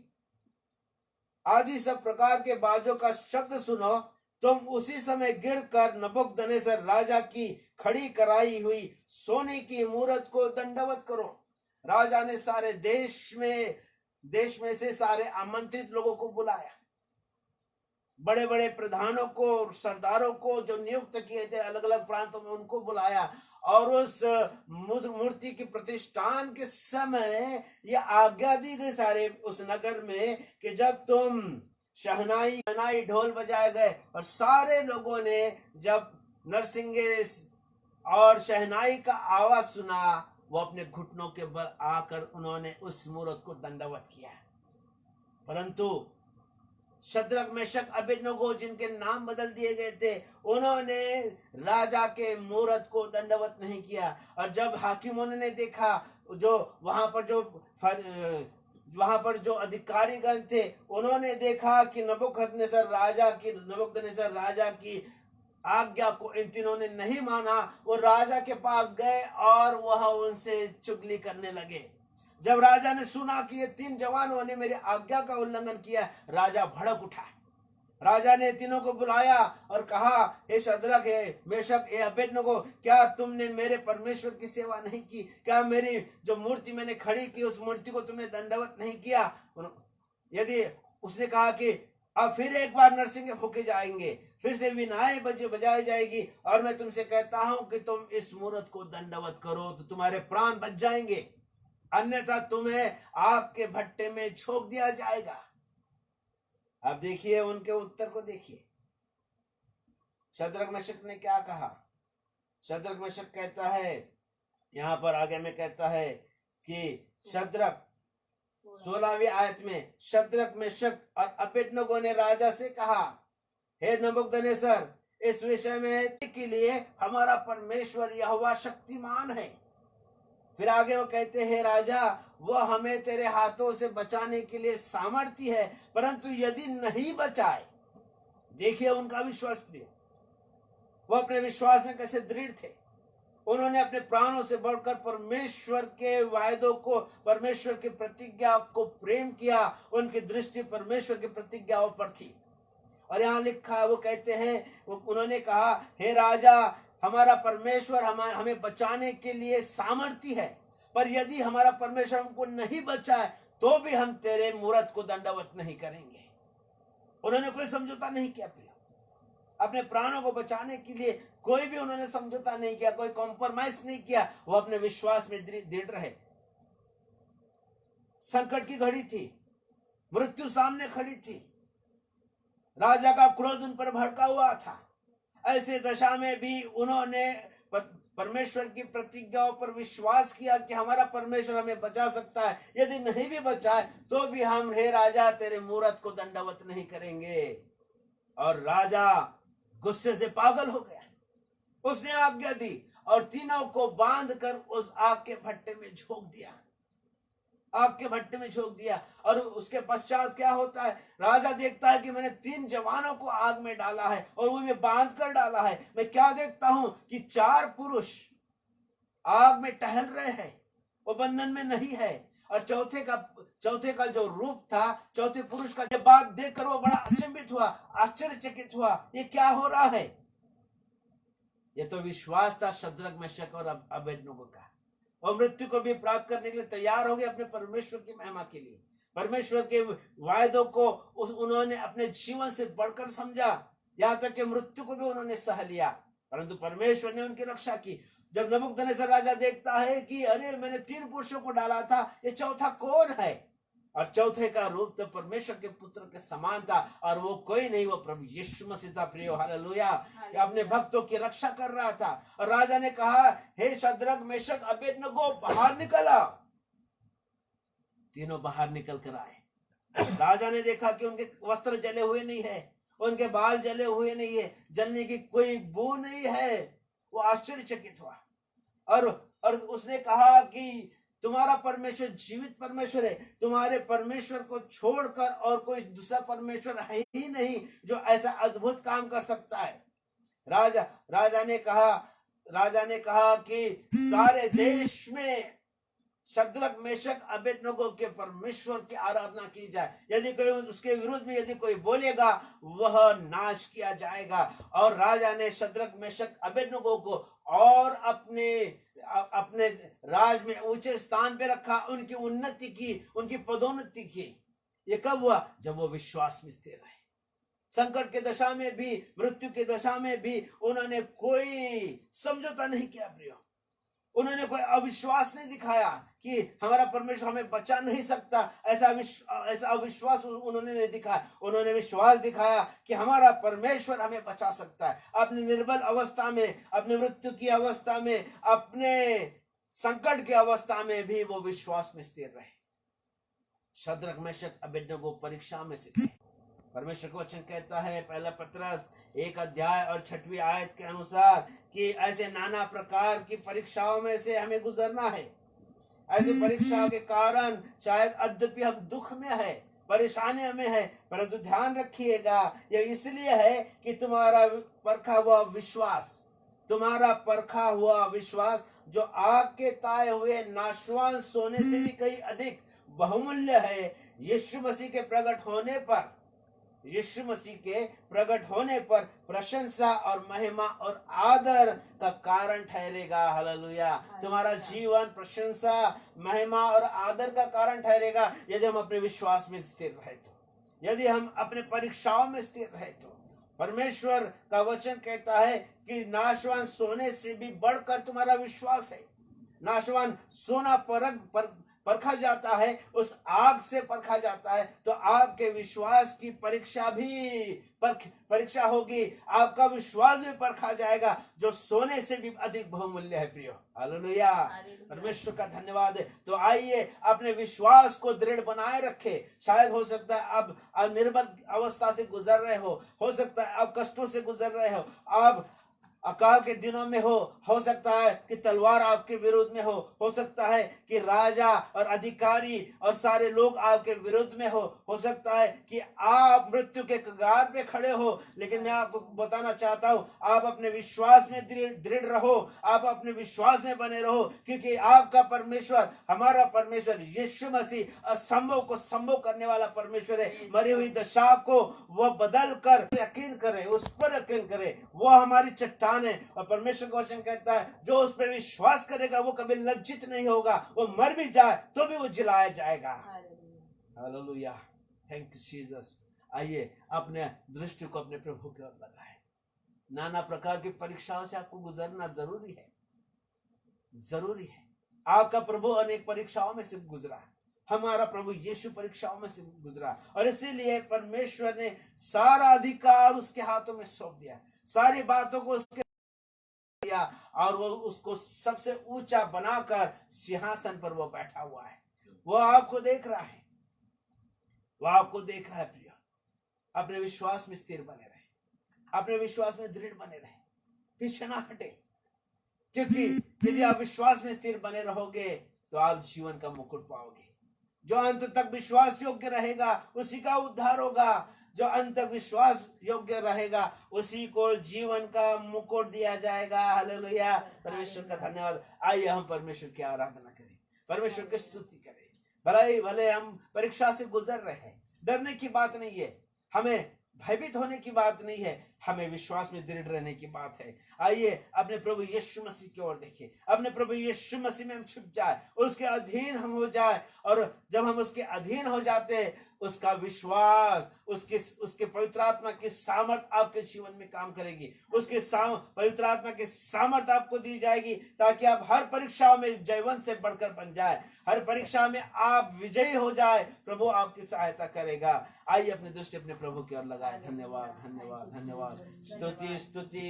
आदि सब प्रकार के बाजों का शब्द सुनो, तुम उसी समय गिर कर नबूकदनेस्सर राजा की खड़ी कराई हुई सोने की मूरत को दंडवत करो। राजा ने सारे देश में से सारे आमंत्रित लोगों को बुलाया, बड़े बड़े प्रधानों को, सरदारों को जो नियुक्त किए थे अलग अलग प्रांतों में, उनको बुलाया और उस मूर्ति की प्रतिष्ठान के समय यह आज्ञा दी गई सारे उस नगर में कि जब तुम शहनाई ढोल बजाए गए और सारे लोगों ने जब नरसिंगे और शहनाई का आवाज सुना, वो अपने घुटनों के बल आकर उन्होंने उस मूरत को दंडवत किया। परंतु शद्रक, मेशक, अबेदनगो जिनके नाम बदल दिए गए थे, उन्होंने राजा के मूरत को दंडवत नहीं किया। और जब हाकिमों ने देखा, जो वहां पर जो अधिकारीगण थे, उन्होंने देखा कि नबूकदनेस्सर राजा की आज्ञा को इन तीनों ने नहीं माना, वो राजा के पास गए और वह उनसे चुगली करने लगे। जब राजा ने सुना कि ये 3 जवानों ने मेरी आज्ञा का उल्लंघन किया, राजा भड़क उठा। राजा ने तीनों को बुलाया और कहा, हे शद्रक, हे मेशक, हे अबेदनगो, क्या तुमने मेरे परमेश्वर की सेवा नहीं की? क्या मेरी जो मूर्ति मैंने खड़ी की, उस मूर्ति को तुमने दंडवत नहीं किया? यदि उसने कहा कि अब फिर एक बार नरसिंगे फूके जाएंगे, फिर से वीणाएं बजाई जाएगी और मैं तुमसे कहता हूं कि तुम इस मूरत को दंडवत करो तो तुम्हारे प्राण बच जाएंगे, अन्यथा तुम्हें आग के भट्टे में झोंक दिया जाएगा। अब देखिए उनके उत्तर को देखिए। शद्रक, मेशक ने क्या कहा? शद्रक, मेशक कहता है, यहां पर आगे में कहता है कि शद्रक 16वीं आयत में, शद्रक, मेशक और अबेदनगो ने राजा से कहा, हे नबूकदनेस्सर, इस विषय में के लिए हमारा परमेश्वर यहोवा शक्तिमान है। फिर आगे वो कहते हैं, राजा, वह हमें तेरे हाथों से बचाने के लिए सामर्थ्य है, परंतु यदि नहीं बचाए। देखिए उनका विश्वास प्रिय, वो अपने विश्वास में कैसे दृढ़ थे। उन्होंने अपने प्राणों से बढ़कर परमेश्वर के वायदों को, परमेश्वर की प्रतिज्ञा को प्रेम किया। उनकी दृष्टि परमेश्वर की प्रतिज्ञाओं पर थी। और यहाँ लिखा, वो कहते हैं, उन्होंने कहा, हे राजा, हमारा परमेश्वर हमें बचाने के लिए सामर्थ्य है, पर यदि हमारा परमेश्वर हमको नहीं बचाए तो भी हम तेरे मूरत को दंडवत नहीं करेंगे। उन्होंने कोई समझौता नहीं किया प्रिय, अपने प्राणों को बचाने के लिए कोई भी उन्होंने समझौता नहीं किया, कोई कॉम्प्रोमाइज नहीं किया। वो अपने विश्वास में दृढ़ रहे। संकट की घड़ी थी, मृत्यु सामने खड़ी थी, राजा का क्रोध उन पर भड़का हुआ था। ऐसे दशा में भी उन्होंने परमेश्वर की प्रतिज्ञाओं पर विश्वास किया कि हमारा परमेश्वर हमें बचा सकता है, यदि नहीं भी बचाए तो भी हम, हे राजा, तेरे मूरत को दंडवत नहीं करेंगे। और राजा गुस्से से पागल हो गया। उसने आज्ञा दी और तीनों को बांध कर उस आग के भट्टे में झोंक दिया, आग के भट्टे में झोंक दिया। और उसके पश्चात क्या होता है, राजा देखता है कि मैंने 3 जवानों को आग में डाला है और वो मैं बांध कर डाला है। मैं क्या देखता हूं कि 4 पुरुष आग में टहल रहे हैं, वो बंधन में नहीं है। और चौथे का जो रूप था, चौथे पुरुष का, जब बात देखकर वो बड़ा अचंभित हुआ, आश्चर्यचकित हुआ, ये क्या हो रहा है। ये तो विश्वास था शद्रक, मेशक और अबेदनगो का। और मृत्यु को भी प्राप्त करने के लिए तैयार हो गए अपने परमेश्वर की महिमा के लिए। परमेश्वर के वायदों को उन्होंने अपने जीवन से बढ़कर समझा, यहां तक कि मृत्यु को भी उन्होंने सह लिया, परंतु परमेश्वर ने उनकी रक्षा की। जब नबूकदनेस्सर राजा देखता है कि अरे मैंने 3 पुरुषों को डाला था, ये चौथा कौन है। और चौथे का रूप तो परमेश्वर के पुत्र के समान था, और वो कोई नहीं, वो प्रभु यीशु मसीह था। प्रिय हालेलुया। अपने भक्तों की रक्षा कर रहा था। और राजा ने कहा, हे शद्रक, मेशक, अबेदनगो, बाहर निकल आओ। तीनों बाहर निकल कर आए। राजा ने देखा कि उनके वस्त्र जले हुए नहीं है, उनके बाल जले हुए नहीं है, जलने की कोई बू नहीं है। वो आश्चर्यचकित हुआ और उसने कहा कि तुम्हारा परमेश्वर जीवित परमेश्वर है, तुम्हारे परमेश्वर को छोड़कर और कोई दूसरा परमेश्वर है ही नहीं जो ऐसा अद्भुत काम कर सकता है। राजा ने कहा कि सारे देश में शद्रक, मेशक, अबेदनगो के परमेश्वर की आराधना की जाए। यदि कोई उसके विरुद्ध में यदि कोई बोलेगा, वह नाश किया जाएगा। और राजा ने शद्रक, मेशक, अबेदनगो को और अपने राज में ऊंचे स्थान पे रखा, उनकी उन्नति की, उनकी पदोन्नति की। ये कब हुआ? जब वो विश्वास में स्थिर रहे। संकट के दशा में भी, मृत्यु के दशा में भी उन्होंने कोई समझौता नहीं किया। प्रिय, उन्होंने कोई अविश्वास नहीं दिखाया कि हमारा परमेश्वर हमें बचा नहीं सकता। ऐसा अविश्वास उन्होंने नहीं दिखाया। उन्होंने विश्वास दिखाया कि हमारा परमेश्वर हमें बचा सकता है। अपने निर्बल अवस्था में, अपने मृत्यु की अवस्था में, अपने संकट की अवस्था में भी वो विश्वास में स्थिर रहे। शद्रक, मेशक, अबेदनगो परीक्षा में से थे। परमेश्वर का वचन कहता है, पहला पत्रस 1 अध्याय और 6वीं आयत के अनुसार, कि ऐसे नाना प्रकार की परीक्षाओं में से हमें गुजरना है। ऐसी परीक्षाओं के कारण शायद अद्यपि हम दुख में है, परेशानियों में है, परंतु ध्यान रखिएगा, यह इसलिए है कि तुम्हारा परखा हुआ विश्वास जो आग के ताए हुए नाशवान सोने से भी कहीं अधिक बहुमूल्य है, यीशु मसीह के प्रकट होने पर प्रशंसा और महिमा और आदर का कारण ठहरेगा। हालेलुया। तुम्हारा जीवन प्रशंसा, महिमा और आदर का कारण ठहरेगा यदि हम अपने विश्वास में स्थिर रहे तो, यदि हम अपने परीक्षाओं में स्थिर रहे तो। परमेश्वर का वचन कहता है कि नाशवान सोने से भी बढ़कर तुम्हारा विश्वास है। नाशवान सोना परखा जाता है, उस आग से परखा जाता है, तो आपके विश्वास की परीक्षा होगी। आपका विश्वास भी परखा जाएगा जो सोने से भी अधिक बहुमूल्य है। प्रियो, हालेलुया। परमेश्वर का धन्यवाद है। तो आइए अपने विश्वास को दृढ़ बनाए रखे। शायद हो सकता है अब निर्बल अवस्था से गुजर रहे हो सकता है अब कष्टों से गुजर रहे हो, अब अकाल के दिनों में हो सकता है कि तलवार आपके विरुद्ध में हो सकता है कि राजा और अधिकारी और सारे लोग आपके विरुद्ध में हो सकता है कि आप मृत्यु के कगार पे खड़े हो। लेकिन मैं आपको बताना चाहता हूं, आप अपने विश्वास में दृढ़ रहो, आप अपने विश्वास में बने रहो, क्योंकि आपका परमेश्वर, हमारा परमेश्वर यीशु मसीह असंभव को संभव करने वाला परमेश्वर है। मरी हुई दशा को वह बदल कर यकीन करे, उस पर यकीन करे, वह हमारी चट्टान है। और परमेश्वर का वचन कहता है, जो उस पर विश्वास करेगा वो कभी लज्जित नहीं होगा। वो मर भी जाए तो भी वो जिलाया जाएगा। हालेलुया। Thank you Jesus. आइए अपने दृष्टि को अपने प्रभु की ओर लगाएं। नाना प्रकार की परीक्षाओं से आपको गुजरना जरूरी है। आपका प्रभु अनेक परीक्षाओं में से गुजरा, हमारा प्रभु यीशु परीक्षाओं में से गुजरा, और इसीलिए परमेश्वर ने सारा अधिकार उसके हाथों में सौंप दिया, सारी बातों को उसके किया और वो उसको सबसे ऊंचा बनाकर सिंहासन पर वो बैठा हुआ है। वो आपको देख रहा है, वो आपको देख रहा है। प्रिय, अपने विश्वास में स्थिर बने रहे, अपने विश्वास में दृढ़ बने रहे, पीछे ना हटे, क्योंकि यदि आप विश्वास में स्थिर बने रहोगे तो आप जीवन का मुकुट पाओगे। जो अंत तक विश्वास योग्य रहेगा उसी का उद्धार होगा। जो अंत तक विश्वास योग्य रहेगा उसी को जीवन का मुकुट दिया जाएगा। हालेलुया, परमेश्वर का धन्यवाद। आइए हम परमेश्वर की आराधना करें, परमेश्वर की स्तुति करें। भले हम परीक्षा से गुजर रहे हैं, डरने की बात नहीं है, हमें भयभीत होने की बात नहीं है, हमें विश्वास में दृढ़ रहने की बात है। आइए अपने प्रभु यीशु मसीह की ओर देखें, अपने प्रभु यीशु मसीह में हम छुप जाए, उसके अधीन हम हो जाए। और जब हम उसके अधीन हो जाते हैं, उसका विश्वास, उसके पवित्र आत्मा की सामर्थ आपके जीवन में काम करेगी। उसके पवित्र आत्मा की सामर्थ आपको दी जाएगी ताकि आप हर परीक्षाओं में जयवंत से बढ़कर बन जाए, हर परीक्षा में आप विजयी हो जाए। प्रभु आपकी सहायता करेगा। आइए अपनी दृष्टि अपने प्रभु की ओर लगाए। धन्यवाद, धन्यवाद, धन्यवाद। स्तुति, स्तुति,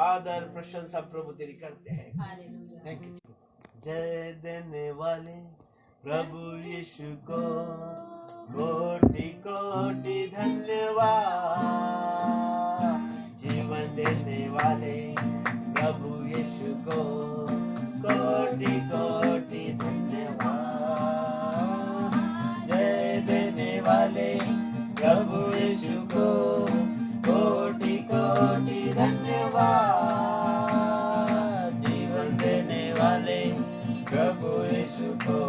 आदर, प्रशंसा प्रभु तेरी करते हैं। Thank you. जय देने वाले प्रभु यीशु को कोटि कोटि धन्यवाद। जीवन देने वाले प्रभु यीशु को कोटि कोटि धन्यवाद। जय देने वाले प्रभु यीशु को कोटि कोटि धन्यवाद। जीवन देने वाले प्रभु यीशु को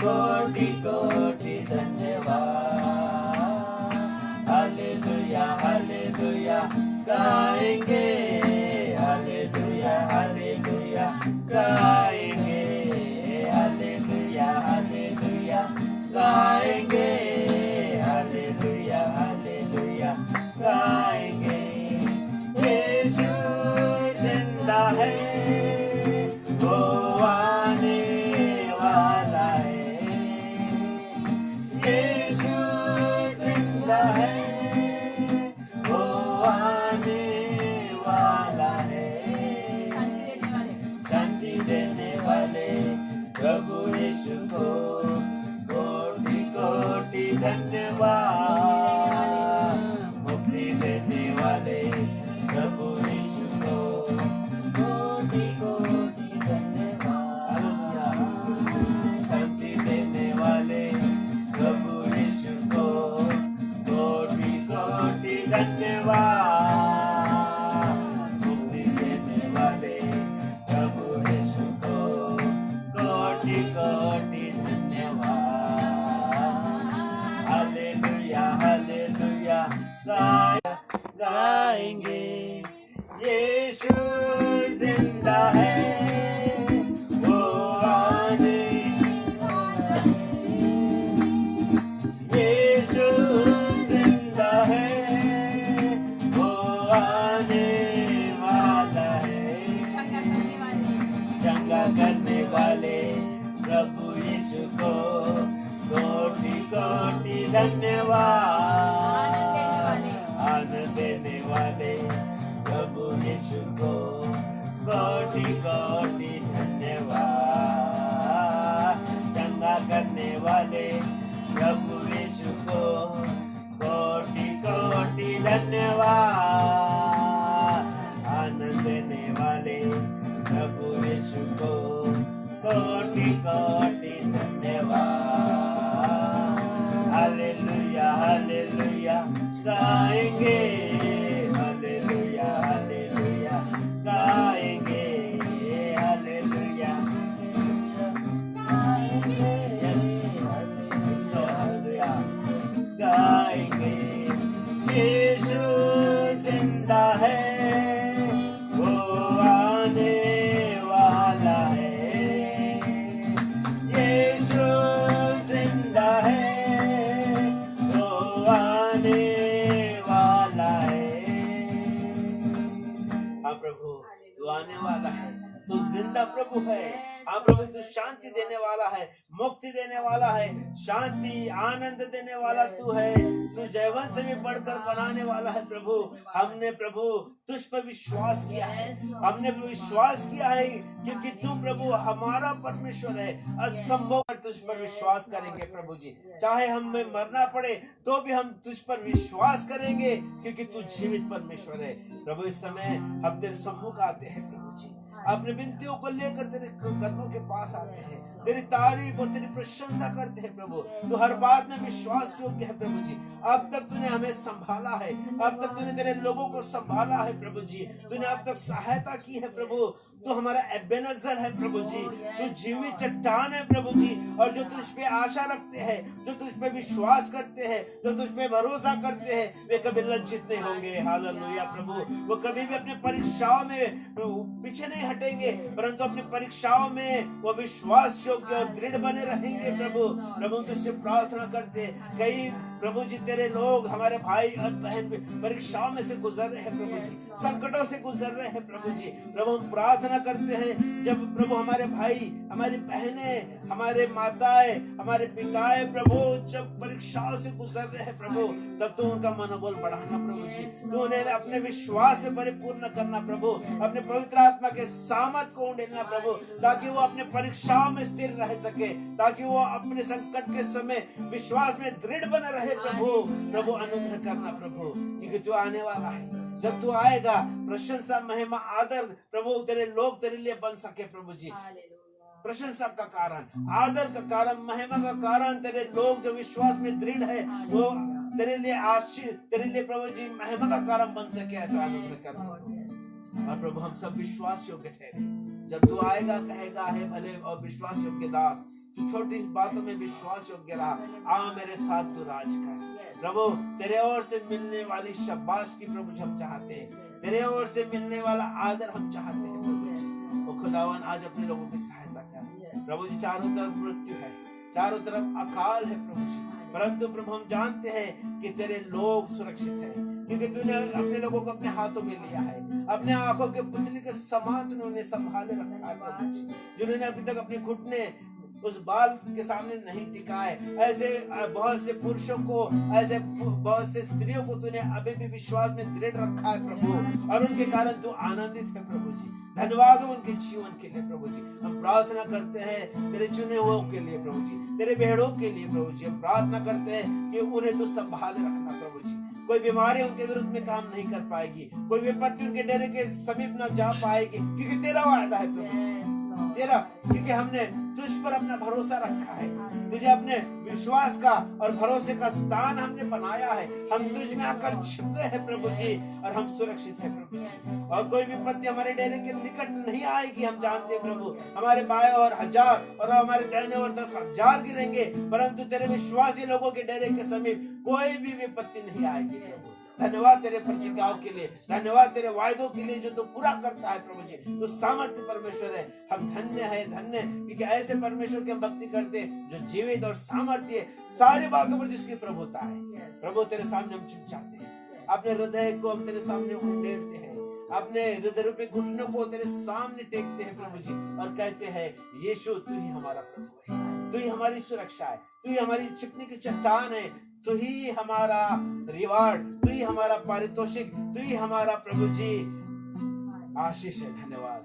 कोटि कोटि धन्यवाद। हालेलुया, हालेलुया गाएंगे, हालेलुया, हालेलुया गाएंगे, हालेलुया, हालेलुया गाएंगे, हालेलुया, हालेलुया गाएंगे। यीशु जिंदा है, वो आने वाला है। यीशु जिंदा है, वो आने वाला है। शांति देने वाले प्रभु यीशु को कोटि कोटि धन्यवाद। मुक्ति देने वाले प्रभु यीशु को कोटि कोटि धन्यवाद। शांति देने वाले प्रभु यीशु को कोटि कोटि धन्यवाद। मुक्ति देने वाले प्रभु यीशु को कोटि कोटि धन्यवाद। हालेलुया, हालेलुया गाएंगे। यीशु जिंदा है, वो आने वाला है। यीशु जिंदा है, वो आने वाला है। चंगा करने वाले प्रभु यीशु को कोटि कोटि धन्यवाद। आनंद देने वाले प्रभु यीशु को कोटि कोटि धन्यवाद। चंगा करने वाले प्रभु यीशु को कोटि कोटि धन्यवाद। आनंद देने वाले प्रभु यीशु को कोटि कोटि धन्यवाद। हालेलुया, हालेलुया गाएंगे, हालेलुया, हालेलुया गाएंगे, हालेलुया गाएंगे। यस, हालेलुया गाएंगे। यीशु जिंदा है, वो आने वाला है। यीशु जिंदा है, वो आने वाला है। हाँ प्रभु, तू आने वाला है, तू जिंदा प्रभु है, हाँ प्रभु तू शांति देने वाला है, मुक्ति देने वाला है, शांति आनंद देने वाला तू है, तू जयवंत से भी बढ़कर बनाने वाला है प्रभु। हमने प्रभु तुझ पर विश्वास किया है, हमने विश्वास किया है क्योंकि तू प्रभु हमारा परमेश्वर है। असंभव पर तुझ पर विश्वास करेंगे प्रभु जी, चाहे हमें मरना पड़े तो भी हम तुझ पर विश्वास करेंगे क्योंकि तू जीवित परमेश्वर है प्रभु। इस समय हम तेरे सम्मुख आते हैं प्रभु जी, अपने विनतियों को लेकर तेरे कदमों के पास आते हैं, तेरी तारीफ और तेरी प्रशंसा करते हैं प्रभु। तू हर बात में विश्वास योग्य है प्रभु जी। अब तक तूने हमें संभाला है, अब तक तूने तेरे लोगों को संभाला है प्रभु जी, तूने अब तक सहायता की है प्रभु। तू हमारा एबेनेजर है प्रभु जी, तू जीवित चट्टान है प्रभु जी। और जो तुझ पे आशा रखते हैं, जो तुझ पे विश्वास करते हैं, जो तुझ पे भरोसा करते हैं, वे कभी लज्जित नहीं होंगे। हालेलुया प्रभु, वो कभी भी अपने परीक्षाओं में पीछे नहीं हटेंगे, परंतु अपनी परीक्षाओं में वो विश्वास योग्य और दृढ़ बने रहेंगे प्रभु। प्रभु तुझसे प्रार्थना करते, कई प्रभु जी तेरे लोग हमारे भाई और बहन परीक्षाओं में से गुजर रहे हैं प्रभु जी, संकटों से गुजर रहे हैं प्रभु जी। प्रभु हम प्रार्थना करते हैं जब प्रभु हमारे भाई, हमारी बहनें, हमारे माताएं, हमारे पिताएं प्रभु जब परीक्षाओं से गुजर रहे हैं प्रभु, तब तो उनका मनोबल बढ़ाना प्रभु जी, तो उन्हें अपने विश्वास से परिपूर्ण करना प्रभु, अपने पवित्र आत्मा के सामर्थ को उंडेलना प्रभु, ताकि वो अपने परीक्षाओं में स्थिर रह सके, ताकि वो अपने संकट के समय विश्वास में दृढ़ बने रहे प्रभु। प्रभु अनुग्रह करना प्रभु, क्योंकि तू आने वाला है। जब तू आएगा प्रशंसा, महिमा, आदर प्रभु तेरे लोग तेरे लिए बन सके प्रभु जी। प्रशंसा का कारण, आदर का कारण, महिमा का कारण तेरे लोग जो विश्वास में दृढ़ है वो तेरे लिए आशीष, तेरे लिए प्रभु जी महिमा का कारण बन सके, ऐसा अनुग्रह करना। और प्रभु हम सब विश्वास योग्य ठहरे, जब तू आएगा कहेगा हे भले और विश्वास योग्य दास, तू छोटी बातों में विश्वास योग्य रहा, आ मेरे साथ तू राज कर। प्रभु तेरे ओर से मिलने वाली शाबाशी प्रभु हम चाहते हैं, तेरे ओर से मिलने वाला आदर हम चाहते हैं प्रभु जी। ओ खुदावन आज अपने लोगों की सहायता कर प्रभु जी। चारों तरफ मृत्यु है, चारों तरफ अकाल है प्रभु जी, परंतु प्रभु हम जानते हैं कि तेरे लोग सुरक्षित हैं, क्योंकि तूने अपने लोगों को अपने हाथों में लिया है, अपने आंखों के पुतली के समान तूने उन्हें संभाले रखा है प्रभु जी। जिन्होंने अभी तक अपने घुटने उस बाल के सामने नहीं टिकाए, ऐसे बहुत से पुरुषों को, ऐसे बहुत से स्त्रियों को तूने अभी भी विश्वास में दृढ़ रखा है प्रभु, और उनके कारण तू आनंदित है प्रभु जी। धन्यवाद हो उनके जीवन के लिए प्रभु जी। हम प्रार्थना करते हैं तेरे चुने हुओं के लिए प्रभु जी, तेरे भेड़ों के लिए प्रभु जी। हम प्रार्थना करते हैं कि उन्हें तू संभाले रखना प्रभु जी। कोई बीमारी उनके विरुद्ध में काम नहीं कर पाएगी, कोई विपत्ति उनके डेरे के समीप न जा पाएगी, क्योंकि तेरा वायदा है प्रभु जी, तेरा, क्योंकि हमने तुझ पर अपना भरोसा रखा है, तुझे अपने विश्वास का और भरोसे का स्थान हमने बनाया है। हम तुझ में आकर छिप गए हैं प्रभु जी, और हम सुरक्षित हैं प्रभु जी। और कोई विपत्ति हमारे डेरे के निकट नहीं आएगी। हम जानते हैं प्रभु हमारे बाएं और 1000 और हमारे दाहिने और 10,000 गिरेंगे, परंतु तेरे विश्वासी लोगों के डेरे के समीप कोई भी विपत्ति नहीं आएगी प्रभु। धन्यवाद तेरे प्रतिज्ञाओं के लिए, धन्यवाद तेरे वायदों के लिए जो तू पूरा करता है प्रभु जी। तू सामर्थ्य परमेश्वर है, हम धन्य है, धन्य, क्योंकि ऐसे परमेश्वर की हम भक्ति करते हैं जो जीवित और सामर्थ्य सारी बातों पर जिसकी प्रभुता है। प्रभु तेरे सामने हम झुक जाते हैं, अपने हृदय को हम तेरे सामने उंडेलते हैं, अपने हृदय रूपी घुटनों को तेरे सामने टेकते हैं प्रभु जी, और कहते हैं यीशु तू ही हमारा प्रभु है, तू ही हमारी सुरक्षा है, तू ही हमारी छिपने की चट्टान है, तू ही हमारा रिवार्ड, तू ही हमारा पारितोषिक, तू ही हमारा प्रभु जी आशीष है। धन्यवाद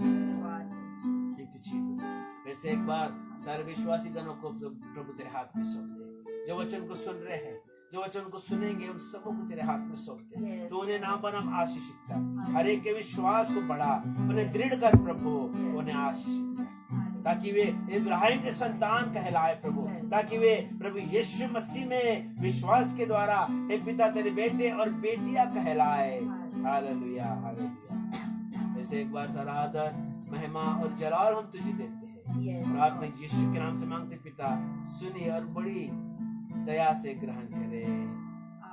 फिर से एक बार सारे विश्वासी गणों को प्रभु तेरे हाथ में सौंपते, जो वचन को सुन रहे हैं, जो वचन को सुनेंगे, उन सबों को तेरे हाथ में सौंपते। तो उन्हें नाम बनाम आशीषित कर, हर एक के विश्वास को बढ़ा, उन्हें दृढ़ कर प्रभु, उन्हें आशीषित कर, ताकि वे इब्राहिम के संतान कहलाए प्रभु, ताकि वे प्रभु यीशु मसीह में विश्वास के द्वारा हे पिता तेरे बेटे और बेटियां कहलाए। Hallelujah hallelujah. ऐसे एक बार सारा आदर, महिमा और जलाल हम तुझे देते हैं, प्रार्थना यीशु के नाम से मांगते पिता, सुनिए और बड़ी दया से ग्रहण करे।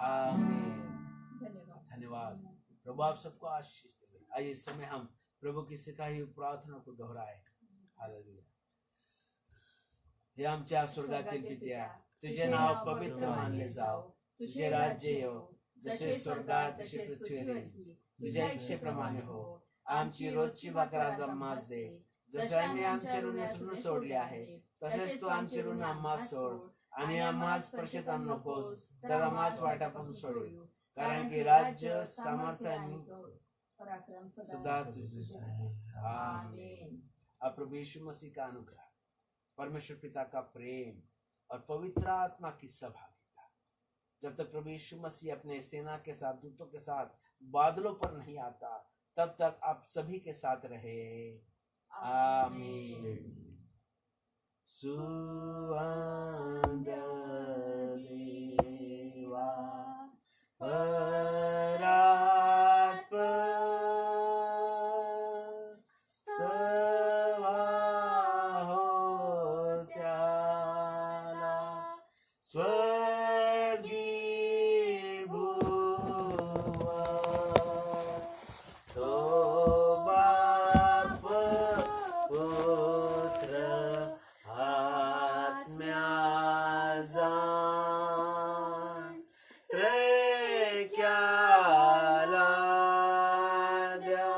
आमीन। धन्यवाद। प्रभु आप सबको आशीष दे। आइए इस समय हम प्रभु की सिखाई हुई प्रार्थना को दोहराए। हालेलुया। हे आमच्या स्वर्गातील पित्या, तुझे नाव पवित्र मानले जाओ, तुझे राज्य येवो, जसे स्वर्गात तसे पृथ्वीवर, तुझ्या इच्छेप्रमाणे हो। आमची रोजची भाकर आज आम्हास दे, जसं आम्ही आमच्या ऋणासून सोडले आहे तसेच तू आमचे ऋण आम्हास सोड आणि आम्हास परीक्षेत नकोस तर आम्हास वाटापासून सोडव कारण की राज्य सामर्थ्य आणि पराक्रम सदा तुझे आहे आमीन। अब प्रभु यीशु मसीह का अनुग्रह, परमेश्वर पिता का प्रेम और पवित्र आत्मा की सहभागिता जब तक प्रभु यीशु मसीह अपने सेना के साथ दूतों के साथ बादलों पर नहीं आता तब तक आप सभी के साथ रहे आमीन। सुवंद देवा स्तवा हो त्याला स्वर्गी भुवन तो बाप पुत्र आत्म्याचा त्रैक्याला द्या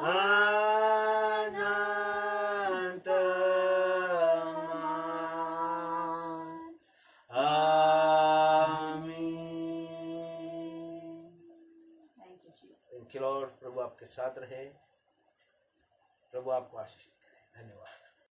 अनंत मान आमीन। Thank you Lord. प्रभु आपके साथ रहे, प्रभु आपको आशीष करे। धन्यवाद।